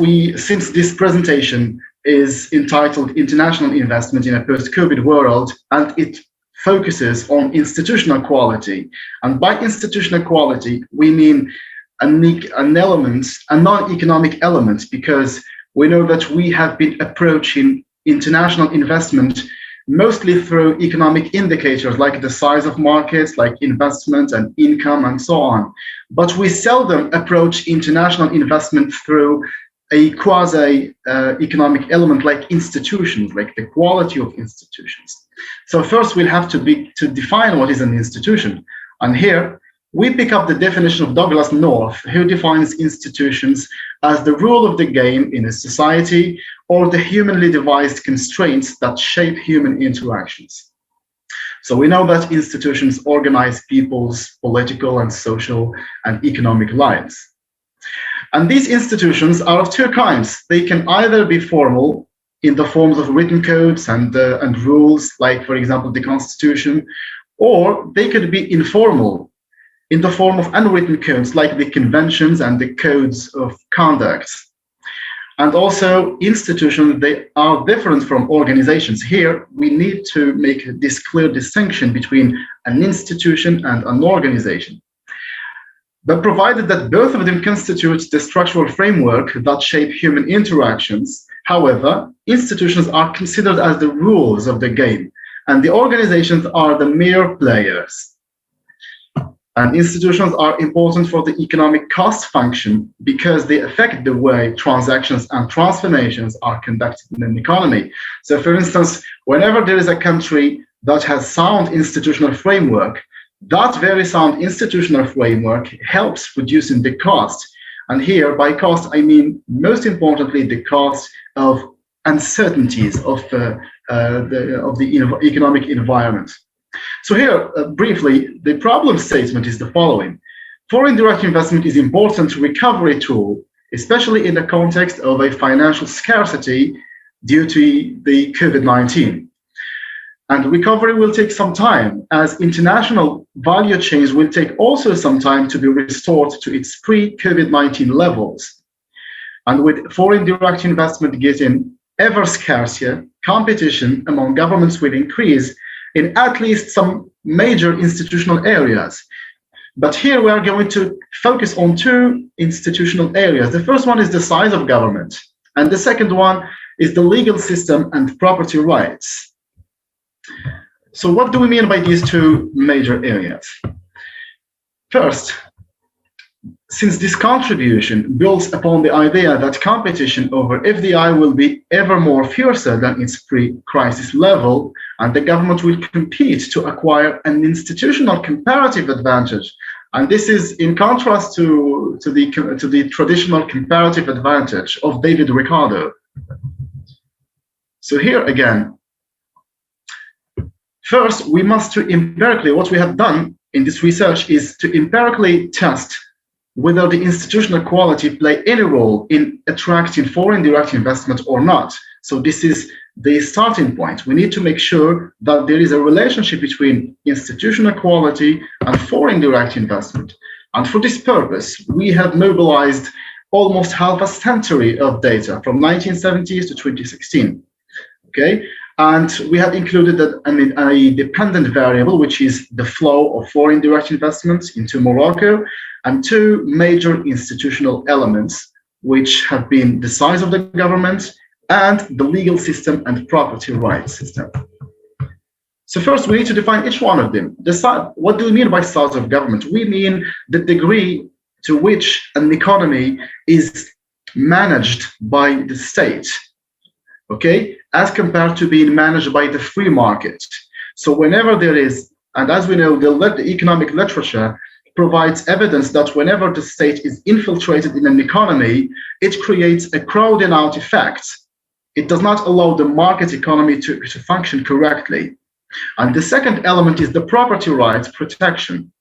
since this presentation is entitled International Investment in a Post-COVID World, and it focuses on institutional quality. And by institutional quality, we mean an element, a non-economic element, because we know that we have been approaching international investment mostly through economic indicators like the size of markets, like investment and income and so on. But we seldom approach international investment through a quasi-economic element like institutions, like the quality of institutions. So first we'll have to define what is an institution. And here we pick up the definition of Douglas North, who defines institutions as the rule of the game in a society or the humanly devised constraints that shape human interactions. So we know that institutions organize people's political and social and economic lives. And these institutions are of two kinds. They can either be formal in the forms of written codes and rules, like, for example, the Constitution, or they could be informal in the form of unwritten codes, like the conventions and the codes of conduct. And also, institutions, they are different from organizations. Here, we need to make this clear distinction between an institution and an organization. But provided that both of them constitute the structural framework that shape human interactions, however, institutions are considered as the rules of the game, and the organizations are the mere players. And institutions are important for the economic cost function because they affect the way transactions and transformations are conducted in an economy. So for instance, whenever there is a country that has sound institutional framework, that very sound institutional framework helps reducing the cost. And here, by cost, I mean, most importantly, the cost of uncertainties of the economic environment. So here, briefly, the problem statement is the following. Foreign direct investment is an important recovery tool, especially in the context of a financial scarcity due to the COVID-19. And recovery will take some time, as international value chains will take also some time to be restored to its pre-COVID-19 levels. And with foreign direct investment getting ever scarcer, competition among governments will increase in at least some major institutional areas. But here we are going to focus on two institutional areas. The first one is the size of government, and the second one is the legal system and property rights. So what do we mean by these two major areas? First, since this contribution builds upon the idea that competition over FDI will be ever more fiercer than its pre-crisis level, and the government will compete to acquire an institutional comparative advantage. And this is in contrast to the traditional comparative advantage of David Ricardo. So here again, first we must empirically, what we have done in this research is to empirically test whether the institutional quality play any role in attracting foreign direct investment or not. So this is the starting point. We need to make sure that there is a relationship between institutional quality and foreign direct investment. And for this purpose, we have mobilized almost half a century of data from 1970s to 2016. Okay, and we have included a dependent variable, which is the flow of foreign direct investments into Morocco, and two major institutional elements, which have been the size of the government and the legal system and property rights system. So first, we need to define each one of them. What do we mean by size of government? We mean the degree to which an economy is managed by the state, okay, as compared to being managed by the free market. So whenever there is, and as we know, the economic literature provides evidence that whenever the state is infiltrated in an economy, it creates a crowding out effect. It does not allow the market economy to function correctly. And the second element is the property rights protection.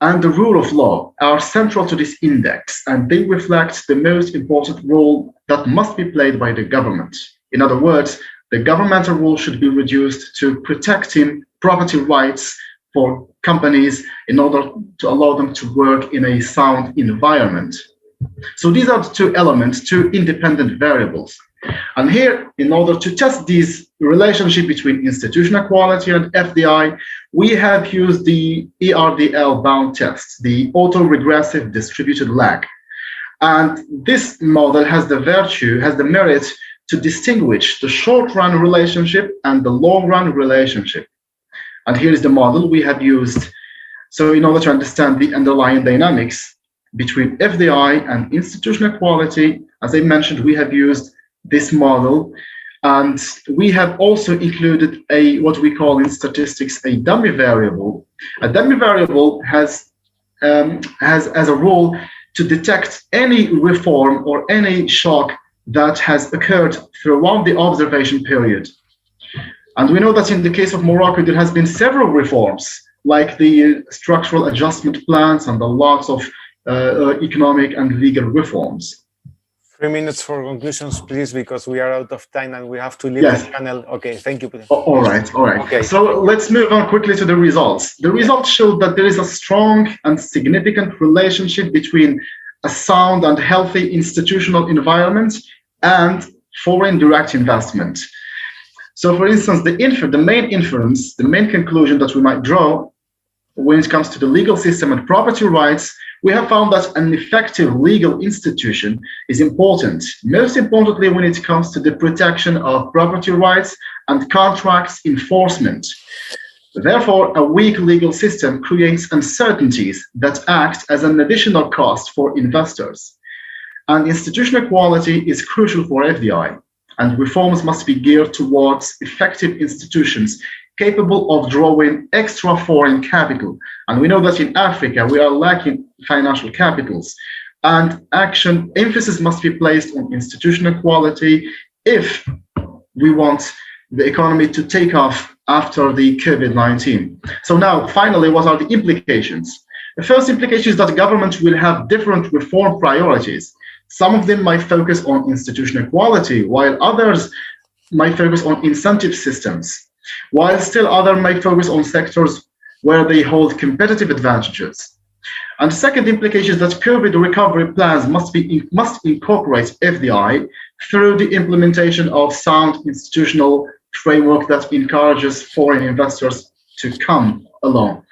And the rule of law are central to this index, and they reflect the most important role that must be played by the government. In other words, the governmental role should be reduced to protecting property rights for companies in order to allow them to work in a sound environment. So these are the two elements, two independent variables. And here, in order to test this relationship between institutional quality and FDI, we have used the ERDL bound test, the autoregressive distributed lag. And this model has the merit to distinguish the short-run relationship and the long-run relationship. And here is the model we have used. So in order to understand the underlying dynamics between FDI and institutional quality, as I mentioned, we have used this model, and we have also included what we call in statistics a dummy variable. A dummy variable has as a role to detect any reform or any shock that has occurred throughout the observation period. And we know that in the case of Morocco, there has been several reforms, like the structural adjustment plans and the lots of economic and legal reforms. 3 minutes for conclusions, please, because we are out of time and we have to leave Yes. the panel. Okay, thank you. All right. Okay. So let's move on quickly to the results. The results show that there is a strong and significant relationship between a sound and healthy institutional environment and foreign direct investment. So for instance, the main conclusion that we might draw when it comes to the legal system and property rights, we have found that an effective legal institution is important, most importantly when it comes to the protection of property rights and contracts enforcement. Therefore, a weak legal system creates uncertainties that act as an additional cost for investors. And institutional quality is crucial for FDI, and reforms must be geared towards effective institutions capable of drawing extra foreign capital. And we know that in Africa, we are lacking financial capitals. And emphasis must be placed on institutional quality if we want the economy to take off after the COVID-19. So now, finally, what are the implications? The first implication is that government will have different reform priorities. Some of them might focus on institutional quality, while others might focus on incentive systems, while still others might focus on sectors where they hold competitive advantages. And the second implication is that COVID recovery plans must incorporate FDI through the implementation of sound institutional framework that encourages foreign investors to come along.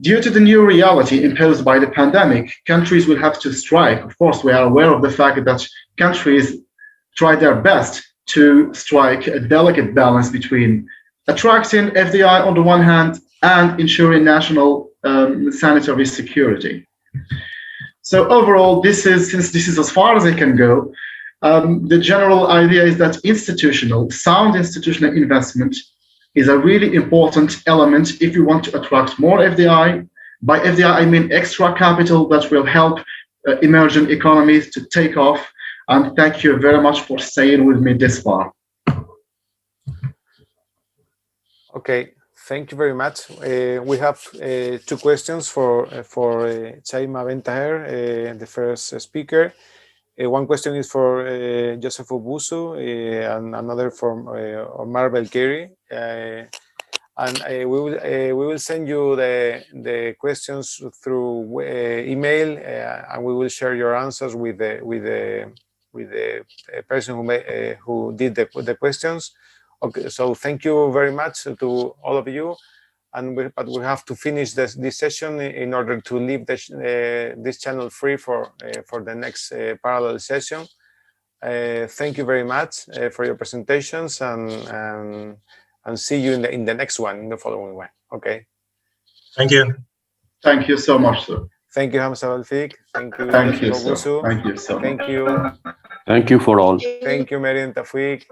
Due to the new reality imposed by the pandemic, countries will have to strike. Of course, we are aware of the fact that countries try their best to strike a delicate balance between attracting FDI on the one hand and ensuring national sanitary security. So overall, since this is as far as I can go, the general idea is that sound institutional investment is a really important element if you want to attract more FDI. By FDI, I mean extra capital that will help emerging economies to take off. And thank you very much for staying with me this far. Okay, thank you very much. We have two questions for Chaima Bentaher, the first speaker. One question is for Joseph Obusu and another from Omar Belkiri. And we will send you the questions through email, and we will share your answers with the person who did the questions. Okay, so thank you very much to all of you. But we have to finish this session in order to leave this channel free for the next parallel session. Thank you very much for your presentations, and see you in the next one, in the following one. Okay. Thank you. Thank you so much, sir. Thank you, Hamza Balfik. Thank you. Thank you, sir. Thank you so much. Thank you. Thank you for all. Thank you, Marian Tafik.